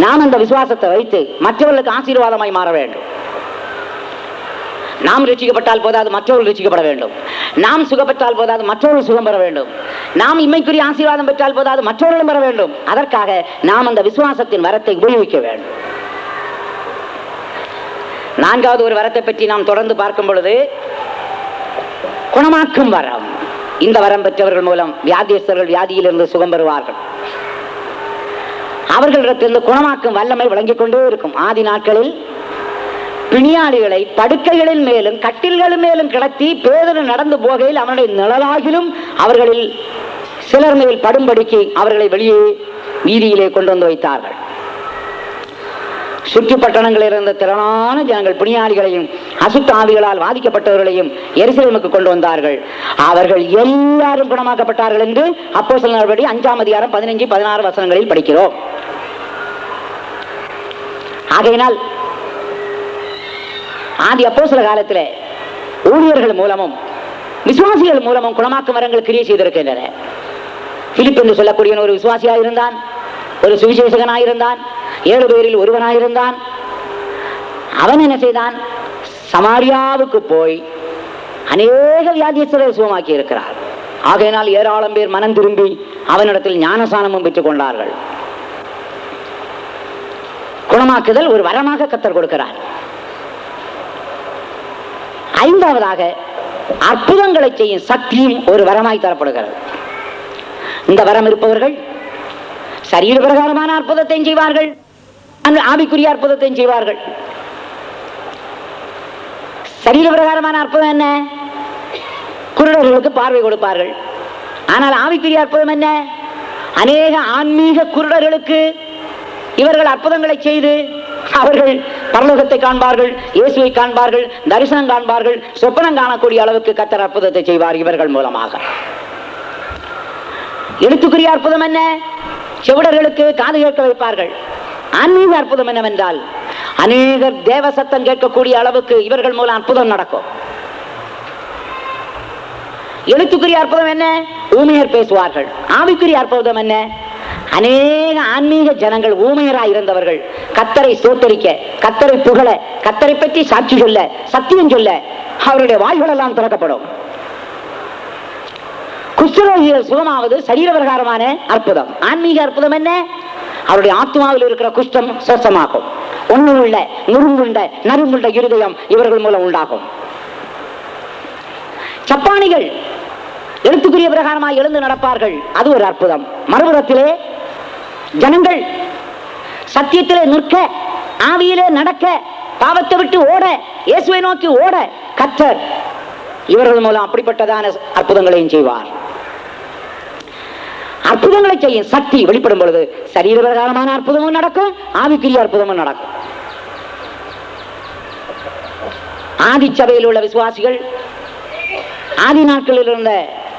நாம் அந்த விசுவாசத்தை வைத்து மற்றவர்களுக்கு ஆசீர்வாதமாய் மாற வேண்டும். நாம் ரட்சிக்கப்பட்டால் போதாது, மற்றவர்கள் ரட்சிக்கப்பட வேண்டும். நாம் சுகப்பட்டால் போதாது, மற்றவர்கள் சுகம் பெற வேண்டும். நாம் இம்மைக்குரிய ஆசீர்வாதம் பெற்றால் போதாது, மற்றவர்களும் பெற வேண்டும். அதற்காக நாம் அந்த விசுவாசத்தின் வரத்தை உபயோகிக்க வேண்டும். நான்காவது ஒரு வரத்தை பற்றி நாம் தொடர்ந்து பார்க்கும் பொழுது, குணமாக்கும் வரம். இந்த வரம் பெற்றவர்கள் மூலம் வியாதியஸ்தர்கள் வியாதியிலிருந்து சுகம் பெறுவார்கள். அவர்களிடத்திலிருந்து குணமாக்கும் வல்லமை விளங்கிக் கொண்டே இருக்கும். ஆதி நாட்களில் பிணியாளிகளை படுக்கைகளின் மேலும் கட்டில்களின் மேலும் கிடத்தி பேதரு நடந்து போகையில் அவனுடைய நிழலாகிலும் அவர்களில் சிலர் மேல் படும்படிக்கு அவர்களை வெளியே வீதியிலே கொண்டு வந்து வைத்தார்கள். சுற்று பட்டணங்களில் இருந்த திரளான ஜனங்கள் பிணியாளிகளையும் அசுத்த ஆவிகளால் பாதிக்கப்பட்டவர்களையும் எருசலேமுக்கு கொண்டு வந்தார்கள். அவர்கள் எல்லாரும் குணமாக்கப்பட்டார்கள் என்று அப்போஸ்தலர் நடவடிக்கை 5ஆம் அதிகாரம் 15-16 வசனங்களில் படிக்கிறோம். ஆகையினால் ஆதி அப்போஸ்தலர் காலத்தில் ஊழியர்கள் மூலமும் விசுவாசிகள் மூலமும் குணமாக்கும் வரங்கள் கிரியை செய்திருக்கின்றன. பிலிப் என்று சொல்லக்கூடிய ஒரு விசுவாசியாயிருந்தான், ஒரு சுவிசேஷகனாயிருந்தான், 7 பேரில் ஒருவனாயிருந்தான். அவன் என்ன செய்தான்? சமாரியாவுக்கு போய் அநேக வியாதியஸ்தரை சுகமாக்கி இருக்கிறார். ஆகையினால் ஏராளம் பேர் மனம் திரும்பி அவனிடத்தில் ஞானசானமும் பெற்றுக் கொண்டார்கள். குணமாக்குதல் ஒரு வரமாக கர்த்தர் கொடுக்கிறார். 5வதாக அற்புதங்களை செய்யும் சக்தியும் ஒரு வரமாய் தரப்படுகிறது. இந்த வரம் இருப்பவர்கள் சரீர பிரகாரமான அற்புதத்தை செய்வார்கள், ஆவிக்குரிய அற்புதத்தை செய்வார்கள். சரீர பிரகாரமான அற்புதம் என்ன? குருடர்களுக்கு பார்வை கொடுப்பார்கள். ஆனால் ஆவிக்குரிய அற்புதம் என்ன? அநேக ஆன்மீக குருடர்களுக்கு இவர்கள் அற்புதங்களை செய்து அவர்கள் பரலோகத்தை காண்பார்கள், இயேசுவை காண்பார்கள், தரிசனம் காண்பார்கள், சொப்பனம் காணக்கூடிய அளவுக்கு கர்த்தர் அற்புதத்தை செய்வார் இவர்கள் மூலமாக. எழுத்துக்குரிய அற்புதம் என்ன? செவிடர்களுக்கு காது கேட்க வைப்பார்கள். ஆன்மீக அற்புதம் என்னவென்றால் அநேகர் தேவ சத்தம் கேட்கக்கூடிய அளவுக்கு இவர்கள் மூலம் அற்புதம் நடக்கும். எழுத்துக்குரிய அற்புதம் என்ன? ஊமையர் பேசுவார்கள். ஆவிக்குரிய அற்புதம் என்ன? அநேக ஆன்மீக ஜனங்கள் ஊமையராய் இருந்தவர்கள் கர்த்தரை ஸ்தோத்தரிக்க, கர்த்தரை புகழ, கர்த்தரை பற்றி சாட்சி சொல்ல, சத்தியம் சொல்ல அவருடைய வாய்கள் எல்லாம் திறக்கப்படும். குஷ்டரோகிகள் சுகமாவது சரீர பிரகாரமான அற்புதம். ஆன்மீக அற்புதம் என்ன? அவருடைய ஆத்மாவில் இருக்கிற குஷ்டம் சுத்தமாகும். ஒண்ணுள்ள நுறுங்குண்ட நறுங்குண்ட இருதயம் இவர்கள் மூலம் உண்டாகும். சப்பானிகள் எழுத்துக்குரிய பிரகாரமாக எழுந்து நடப்பார்கள், அது ஒரு அற்புதம். மறுபுறத்திலே ஜனங்கள் சத்தியத்திலே நிற்க, ஆவியிலே நடக்க, பாவத்தை விட்டு ஓட, இயேசுவை நோக்கி ஓட கர்த்தர் இவர்கள் மூலம் அப்படிப்பட்டதான அற்புதங்களையும் செய்வார். அற்புதங்களை செய்யும் சக்தி வெளிப்படும் பொழுது சரீர பிரகாரமான அற்புதமும் நடக்கும், ஆவிக்குரிய அற்புதமும் நடக்கும். ஆதி சபையில் உள்ள விசுவாசிகள், ஆதி நாட்களில் இருந்த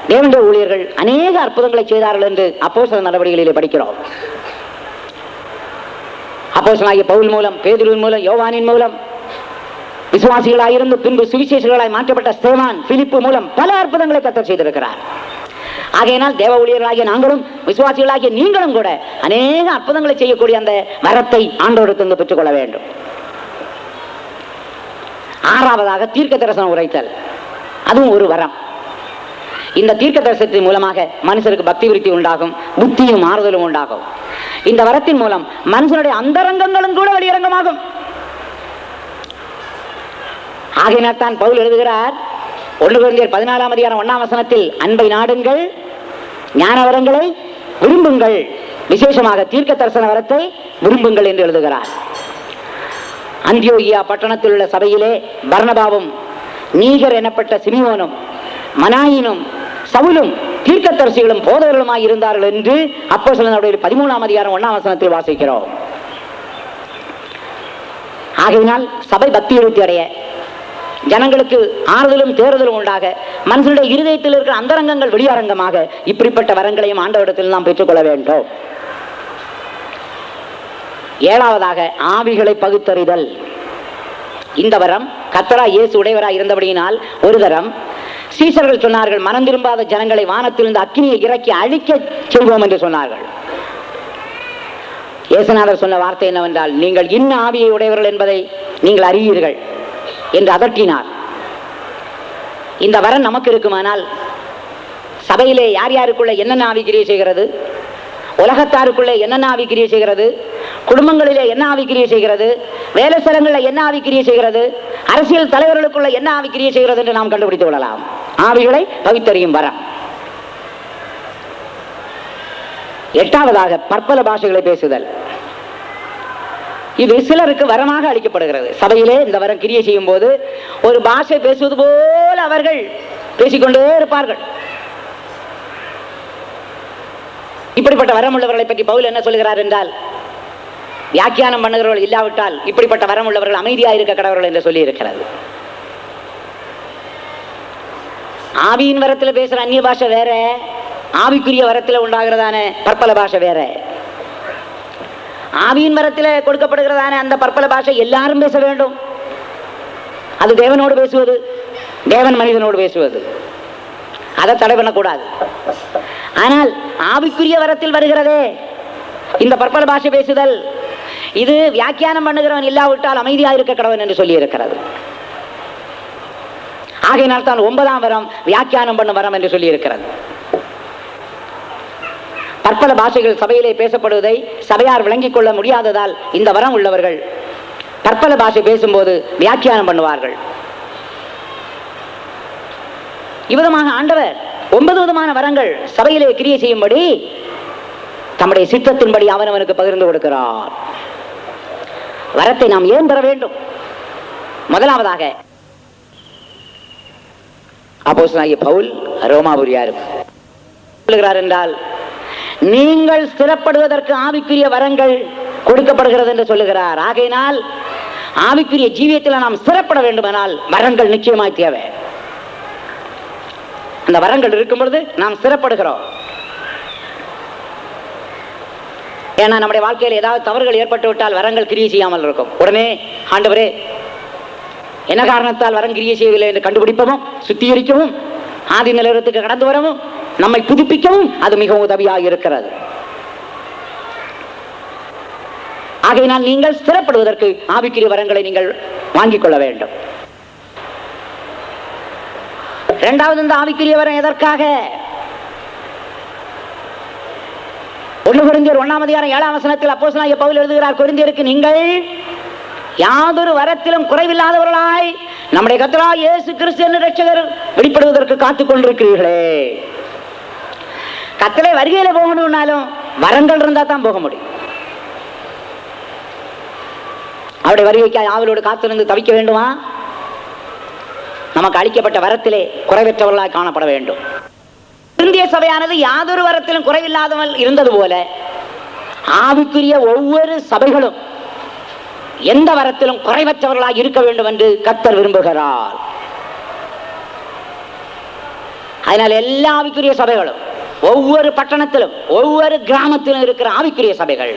தேவனுடைய ஊழியர்கள் அநேக அற்புதங்களை செய்தார்கள் என்று அப்போஸ்தலர் நடவடிக்கைகளிலே படிக்கிறோம். அப்போஸ்தலனாகிய பவுல் மூலம், பேதுருவின் மூலம், யோவானின் மூலம், விசுவாசிகளாயிருந்து பின்பு சுவிசேஷகர்களாய் மாற்றப்பட்ட ஸ்தேவான், பிலிப்பு மூலம் பல அற்புதங்களை கர்த்தர் செய்திருக்கிறார். ஆகையினால் தேவ ஊழியர்களாகிய நாங்களும் விசுவாசிகளாகிய நீங்களும் கூட அநேக அற்புதங்களை செய்யக்கூடிய அந்த வரத்தை ஆண்டவரிடத்திலிருந்து பெற்றுக் கொள்ள வேண்டும். 6வதாக தீர்க்க தரிசனம் உரைத்தல், அதுவும் ஒரு வரம். இந்த தீர்க்க தரிசனத்தின் மூலமாக மனுஷருக்கு பக்தி விருத்தி உண்டாகும், புத்தியும் ஆறுதலும் உண்டாகும். இந்த வரத்தின் மூலம் மனுஷனுடைய அந்தரங்கங்களும் கூட வெளியரங்கமாகும். ஆகையினால் தான் பவுல் எழுதுகிறார் 1 கொரிந்தியர் 14ஆம் அதிகாரம் 1ஆம் வசனத்தில், அன்பை நாடுங்கள், ஞான வரங்களை விரும்புங்கள், விசேஷமாக தீர்க்க தரிசன வரத்தை விரும்புங்கள் என்று எழுதுகிறார். அந்தியோகியா பட்டணத்தில் உள்ள சபையிலே பர்னபாவும் நீகர் எனப்பட்ட சிமியோனும் மனாயினும் சவுலும் தீர்க்கதரிசிகளும் போதகர்களுமாய் இருந்தார்கள் என்று அப்போஸ்தலர் 13ஆம் அதிகாரம் 1ஆம் வசனத்தில் வாசிக்கிறோம். ஆகையினால் சபை பக்தி விருத்தி அடைய, ஜனங்களுக்கு ஆறுதலும் தேறுதலும் உண்டாக, மனுஷனுடைய இருதயத்தில் இருக்கிற அந்தரங்கங்கள் வெளியரங்கமாக இப்படிப்பட்ட வரங்களையும் ஆண்டவரிடத்தில் நாம் பெற்றுக்கொள்ள வேண்டும். 7வதாக ஆவிகளை பகுத்தறிதல். இந்த வரம் கர்த்தராகிய இயேசு உடையவராய் இருந்தபடியினால் ஒரு தரம் சீசர்கள் சொன்னார்கள், மனம் திரும்பாத ஜனங்களை வானத்திலிருந்து அக்கினியை இறக்கி அழிக்க செய்வோம் என்று சொன்னார்கள். இயேசுநாதர் சொன்ன வார்த்தை என்னவென்றால், நீங்கள் இன்ன ஆவியை உடையவர்கள் என்பதை நீங்கள் அறிவீர்கள் என்று அதட்டினார். இந்த வரம் நமக்கு இருக்குமானால் சபையிலே யார் யாருக்குள்ள என்னென்ன ஆவி கிரியை செய்கிறது, உலகத்தாருக்குள்ளே என்னென்ன ஆவி கிரியை செய்கிறது, குடும்பங்களிலே என்ன ஆவி கிரியை செய்கிறது, வேலை ஸ்தலங்களில் என்ன ஆவி கிரியை செய்கிறது, அரசியல் தலைவர்களுக்குள்ள என்ன ஆவி கிரியை செய்கிறது என்று நாம் கண்டுபிடித்துக் கொள்ளலாம். ஆவிகளை பகுத்தறியும் வரம். எட்டாவதாக பற்பல பாஷைகளை பேசுதல். இது சிலருக்கு வரமாக அளிக்கப்படுகிறது. சபையிலே இந்த வரம் கிரியை செய்யும் போது ஒரு பாஷை பேசுவது போல அவர்கள் பேசிக்கொண்டே இருப்பார்கள். இப்படிப்பட்ட வரம் உள்ளவர்களை பற்றி பவுல் என்ன சொல்கிறார் என்றால், வியாக்கியானம் பண்ணுகிறவர்கள் இல்லாவிட்டால் இப்படிப்பட்ட வரம் உள்ளவர்கள் அமைதியாக இருக்க கடவர்கள் என்று சொல்லி இருக்கிறது. ஆவியின் வரத்தில் பேசுற அந்நிய பாஷை வேற, ஆவிக்குரிய வரத்தில் உண்டாகிறதான பற்பல பாஷை வேற. ஆவியின் வரத்தில் கொடுக்கப்படுகிறதான அந்த பற்பல பாஷை எல்லாரும் பேச வேண்டும். அது தேவனோடு பேசுவது, தேவன் மனிதனோடு பேசுவது, அதை தடை பண்ணக்கூடாது. ஆனால் ஆவிக்குரிய வரத்தில் வருகிறதே இந்த பற்பல பாஷை பேசுதல், இது வியாக்கியானம் பண்ணுகிறவன் இல்லாவிட்டால் அமைதியாக இருக்க கடவன் என்று சொல்லி இருக்கிறது. ஆகையினால் தான் 9ஆம் வரம் வியாக்கியானம் பண்ணும் வரம் என்று சொல்லி இருக்கிறது. பற்பல பாஷைகள் சபையிலே பேசப்படுவதை சபையார் விளங்கிக் கொள்ள முடியாததால் இந்த வரம் உள்ளவர்கள் பற்பல பாஷை பேசும்போது வியாக்கியானம் பண்ணுவார்கள். இவ்விதமாக ஆண்டவர் 9 விதமான வரங்கள் சபையிலே கிரியை செய்யும்படி தம்முடைய சித்தத்தின்படி அவனவனுக்கு பகிர்ந்து கொடுக்கிறார். வரத்தை நாம் ஏன் பெற வேண்டும்? முதலாவதாக அப்போஸ்தலனாகிய பவுல் ரோமாபுரியாருக்கு சொல்லுகிறார் என்றால், நீங்கள் ஸ்திரப்படுவதற்கு ஆவிக்குரிய வரங்கள் கொடுக்கப்படுகிறது என்று சொல்லுகிறார். ஆகையினால் ஆவிக்குரிய ஜீவியத்தில் நாம் ஸ்திரப்பட வேண்டுமானால் வரங்கள் நிச்சயமாய் தேவை. அந்த வரங்கள் இருக்கும் பொழுது நாம் ஸ்திரப்படுகிறோம். ஏன்னா நம்முடைய வாழ்க்கையில் ஏதாவது தவறுகள் ஏற்பட்டு விட்டால் வரங்கள் கிரியை செய்யாமல் இருக்கும். உடனே ஆண்டவரே என்ன காரணத்தால் வரம் கிரியை செய்யவில்லை என்று கண்டுபிடிப்பவும், சுத்திகரிக்கவும், ஆதி நிலவரத்துக்கு கடந்து வரவும், நம்மை புதுப்பிக்கவும் அது மிகவும் உதவியாக இருக்கிறது. ஆகையினால் நீங்கள் ஸ்திரப்படுவதற்கு ஆவிக்குரிய வரங்களை நீங்கள் வாங்கிக் கொள்ள வேண்டும். இரண்டாவது, இந்த ஆவிக்குரிய வரம் எதற்காக? 1 கொரிந்தியர் 1:7 அப்போஸ்தலனாகிய பவுல் எழுதுகிறார், கொரிந்தியருக்கு நீங்கள் யாதொரு வரத்திலும் குறைவில்லாதவர்களாய் நம்முடைய கர்த்தராகிய இயேசு கிறிஸ்து என்னும் இரட்சகர் வெளிப்படுவதற்கு காத்துக் கொண்டிருக்கிறீர்களே. கர்த்தரை வருகையில போகணும்னாலும் வரங்கள் இருந்தா தான் போக முடியும். அவருடைய வருகைக்காய் ஆவலோடு காத்திருந்து தவிக்க வேண்டுமா? நமக்கு அளிக்கப்பட்ட வரத்திலே குறைவற்றவர்களாய் காணப்பட வேண்டும். இந்திய சபையானது யாதொரு வரத்திலும் குறைவில்லாதவள் இருந்தது போல ஆவிக்குரிய ஒவ்வொரு சபைகளும் எந்த வரத்திலும் குறைவற்றவர்களாக இருக்க வேண்டும் என்று கர்த்தர் விரும்புகிறார். அதனால் எல்லா ஆவிக்குரிய சபைகளும் ஒவ்வொரு பட்டணத்திலும் ஒவ்வொரு கிராமத்திலும் இருக்கிற ஆவிக்குரிய சபைகள்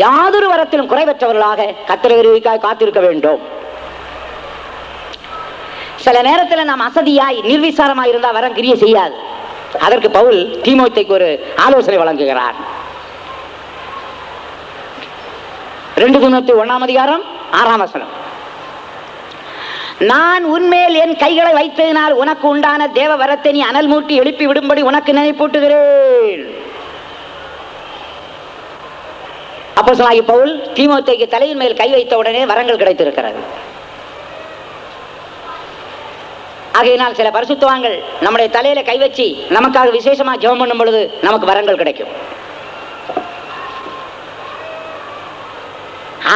யாதொரு வரத்திலும் குறைவற்றவர்களாக கர்த்தர் வருகைக்காய் காத்திருக்க வேண்டும். சில நேரத்தில் நாம் அசதியாய் நிர்விசாரமாய் இருந்தால் வரம் கிரியை செய்யாது. அதற்கு பவுல் தீமோத்தேயுக்கு ஒரு ஆலோசனை வழங்குகிறார். 2 தீமோத்தேயு 1:6 நான் உன்மேல் என் கைகளை வைத்ததினால் உனக்கு உண்டான தேவ வரத்தை நீ அனல் மூட்டி எழுப்பி விடும்படி உனக்கு நினைப்பூட்டுகிறேன். அப்போஸ்தலனாகிய பவுல் தீமோத்தேயுக்கு தலையின் மேல் கை வைத்த உடனே வரங்கள் கிடைத்திருக்கிறது. ஆகையினால் சில பரிசுத்தவான்கள் நம்முடைய தலையில கை வச்சு நமக்காக விசேஷமா ஜெபம் பண்ணும் பொழுது நமக்கு வரங்கள் கிடைக்கும்.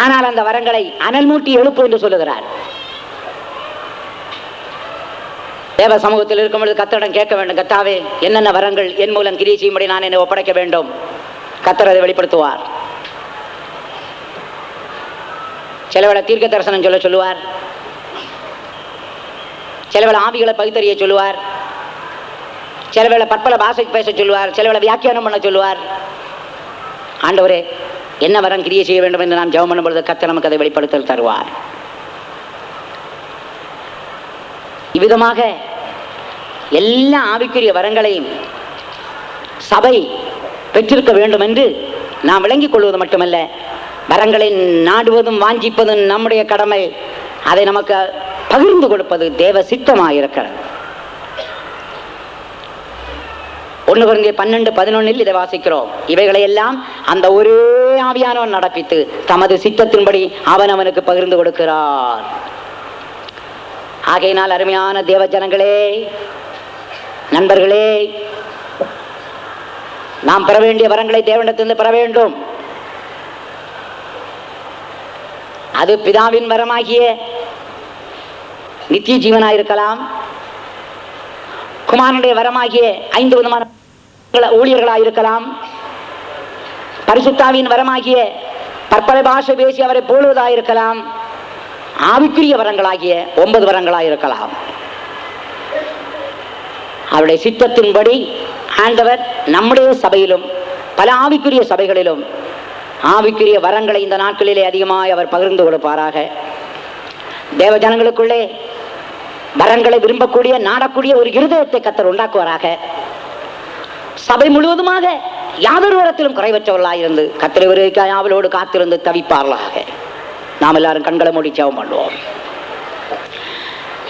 ஆனால் அந்த வரங்களை அனல் மூட்டி எழுப்பு என்று சொல்லுகிறார். தேவ சமூகத்தில் இருக்கும் பொழுது கர்த்தரிடம் கேட்க வேண்டும், கர்த்தாவே என்னென்ன வரங்கள் என் மூலம் கிரியை செய்யும்படி நான் என்னை ஒப்படைக்க வேண்டும். கர்த்தர் அதை வெளிப்படுத்துவார். சிலவேளை தீர்க்க தரிசனம் சொல்லுவார், சிலவேளை ஆவிகளை பகுத்தறிய சொல்லுவார், சிலவேளை பற்பல பாஷை பேச சொல்லுவார், சிலவேளை வியாக்கியானம் பண்ண சொல்லுவார். ஆண்டவரே என்ன வரம் கிரியை செய்ய வேண்டும் என்று நாம் ஜெபம் பண்ணும் பொழுது கர்த்தர் நமக்கு அதை வெளிப்படுத்தல் தருவார். இவ்விதமாக எல்லா ஆவிக்குரிய வரங்களையும் சபை பெற்றிருக்க வேண்டும் என்று நாம் விளங்கிக் கொள்வது மட்டுமல்ல, வரங்களை நாடுவதும் வாஞ்சிப்பதும் நம்முடைய கடமை. அதை நமக்கு பகிர்ந்து கொடுப்பது தேவ சித்தமாக இருக்கிறது. 1 Corinthians 12:11 இதை வாசிக்கிறோம். இவைகளை எல்லாம் அந்த ஒரே ஆவியானவன் நடப்பித்து தமது சித்தத்தின்படி அவன் அவனுக்கு பகிர்ந்து கொடுக்கிறார். ஆகையினால் அருமையான தேவ ஜனங்களே, நண்பர்களே, நாம் பெற வேண்டிய வரங்களை தேவனிடத்திலிருந்து பெற வேண்டும். அது பிதாவின் வரமாகிய நித்திய ஜீவனாயிருக்கலாம், குமாரனுடைய வரமாகிய 5 விதமான ஊழியர்களாயிருக்கலாம், பரிசுத்தாவின் வரமாகிய பற்பல பாஷை பேசி அவரை போலுவதாயிருக்கலாம், ஆவிக்குரிய வரங்களாகிய 9 வரங்களாயிருக்கலாம். அவருடைய சித்தத்தின்படி ஆண்டவர் நம்முடைய சபையிலும் பல ஆவிக்குரிய சபைகளிலும் ஆவிக்குரிய வரங்களை இந்த நாட்களிலே அதிகமாய் அவர் பகிர்ந்து கொடுப்பாராக. தேவ ஜனங்களுக்குள்ளே வரங்களை விரும்பக்கூடிய நாடக்கூடிய ஒரு இருதயத்தை கர்த்தர் உண்டாக்குவாராக. சபை முழுவதுமாக யாதொரு வரத்திலும் குறைவற்றவர்களாயிருந்து கர்த்தரை வருகைக்காய் ஆவலோடு காத்திருந்து தவிப்பார்களாக. நாம் எல்லாரும் கண்களை மூடி ஜெபம் பண்ணுவோம்.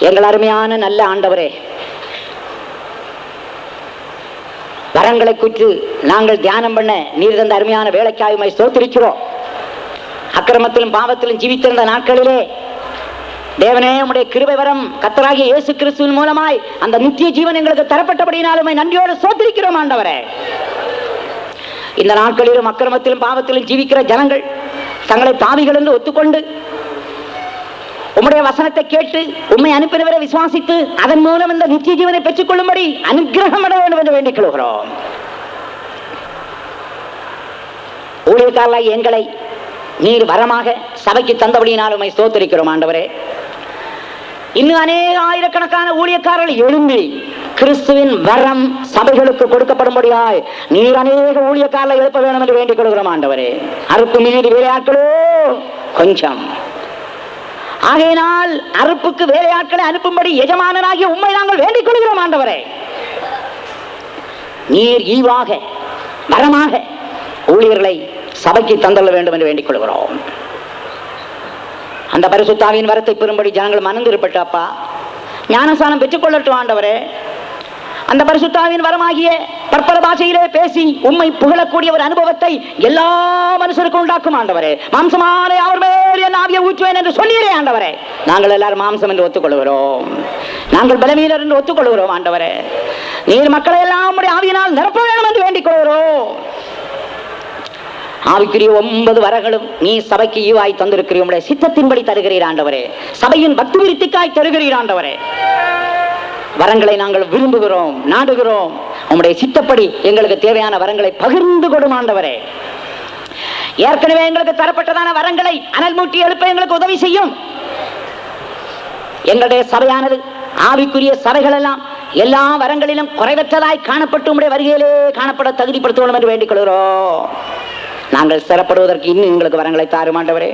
எங்கள் அருமையான நல்ல ஆண்டவரே, வரங்களை குறித்து நாங்கள் தியானம் பண்ண நீர் தந்த அருமையான வேலைக்காயுமை ஸ்தோத்திரிக்கிறோம். அக்கிரமத்திலும் பாவத்திலும் ஜீவித்திருந்த நாட்களிலே தேவனே, உம்முடைய கிருபை வரம் கர்த்தராகிய இயேசு கிறிஸ்துவின் மூலமாய் அந்த நித்திய ஜீவன் எங்களுக்கு தரப்பட்டபடியினாலுமே நன்றியோடு ஸ்தோத்திரிக்கிறோம் ஆண்டவரே. இந்த நாட்களிலும் அக்கிரமத்திலும் பாவத்திலும் ஜீவிக்கிற ஜனங்கள் தங்களை பாவிகள் என்று ஒத்துக்கொண்டு உம்முடைய வசனத்தை கேட்டு உம்மை அனுப்பினவரை விசுவாசித்து அதன் மூலம் இந்த நித்திய ஜீவனை பெற்றுக் கொள்ளும்படி அனுக்கிரகம் பண்ண வேண்டும் என்று வேண்டிக் கொள்கிறோம். ஊழியக்காரர்களாய் எங்களை நீர் வரமாக சபைக்கு தந்தபடியினால் உம்மை ஸ்தோத்திரிக்கிறோம் ஆண்டவரே. இன்னும் அநேக ஆயிரக்கணக்கான ஊழியக்காரர்கள் எழும்பி கிறிஸ்துவின் வரம் சபைகளுக்கு கொடுக்கப்படும்படியாய் நீர் அநேக ஊழியக்காரர்களை எழுப்ப வேண்டும் என்று வேண்டிக் கொள்கிறோம் ஆண்டவரே. அறுப்பு மீது வேலையாட்களோ கொஞ்சம். ஆகையினால் அறுப்புக்கு வேலையாட்களை அனுப்பும்படி எஜமானனாகிய உம்மை நாங்கள் வேண்டிக் கொள்கிறோம் ஆண்டவரே. நீர் ஈவாக வரமாக ஊழியர்களை சபைக்கு தந்தள்ள வேண்டும் என்று வேண்டிக் கொள்கிறோம். அந்த பரிசுத்தாவின் வரத்தை பெறும்படி ஜனங்கள் மனந்திருப்பட்டு அப்பா ஞானஸ்நானம் பெற்றுக் கொள்ளட்டும் ஆண்டவரே. அந்த பரிசுத்தாவின் வரமாகிய பற்பல பாஷையிலே பேசி உம்மை புகழக்கூடிய ஒரு அனுபவத்தை எல்லா மனுஷருக்கும் உண்டாக்கும் ஆண்டவரே. மாம்சமான அவர் மேல் என் ஆவியை ஊற்றுவேன் என்று சொன்னீரே ஆண்டவரே. நாங்கள் எல்லாரும் மாம்சம் என்று ஒத்துக்கொள்கிறோம், நாங்கள் பலவீனர் என்று ஒத்துக்கொள்கிறோம் ஆண்டவரே. நீர் மக்களை எல்லாம் உம்முடைய ஆவியினால் நிரப்ப வேண்டும் என்று வேண்டிக் கொள்கிறோம். ஆவிக்குரிய 9 வரங்களும் நீ சபைக்கு ஈவாய் தந்திருக்கிறீர். உம்முடைய சித்தத்தின்படி தருகிறீர் ஆண்டவரே. சபையின் பக்தி விருத்திக்காய் தருகிறீர் ஆண்டவரே. வரங்களை நாங்கள் விரும்புகிறோம், நாடுகிறோம். உம்முடைய சித்தப்படி எங்களுக்கு தேவையான வரங்களை பகிர்ந்து கொடும் ஆண்டவரே. ஏற்கனவே எங்களுக்கு தரப்பட்டதான வரங்களை அனல் மூட்டி எழுப்ப எங்களுக்கு உதவி செய்யும். எங்களுடைய சபையானது ஆவிக்குரிய சபைகள் எல்லாம் எல்லா வரங்களிலும் குறைவற்றதாய் காணப்பட்டு உம்முடைய வருகையிலே காணப்பட தகுதிப்படுத்தணும் என்று வேண்டிக் கொள்கிறோம். நாங்கள் சிறப்படுவதற்கு இன்னும் எங்களுக்கு வரங்களை தாரும் ஆண்டவரே.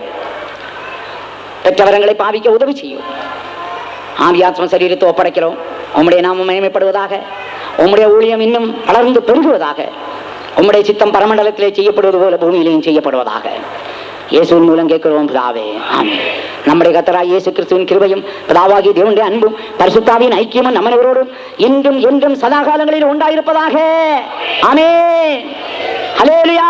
பெற்ற வரங்களை பாவிக்க உதவி செய்யும். ஆவியாத்ம சரீரத்தை ஒப்படைக்கிறோம். உம்முடைய நாமம் மகிமைப்படுவதாக, உம்முடைய ஊழியம் இன்னும் வளர்ந்து பெருகுவதாக, உம்முடைய சித்தம் பரமண்டலத்திலே செய்யப்படுவது போல பூமியிலேயும் செய்யப்படுவதாக இயேசுவின் மூலம் கேட்கிறோம் பிதாவே, ஆமென். நம்முடைய கர்த்தராகிய இயேசு கிறிஸ்துவின் கிருபையும் பிதாவாகிய தேவனுடைய அன்பும் பரிசுத்தாவின் ஐக்கியமும் நம்மவரோடும் இன்றும் என்றும் சதா காலங்களில் உண்டாயிருப்பதாக. ஆமென். ஹல்லேலூயா.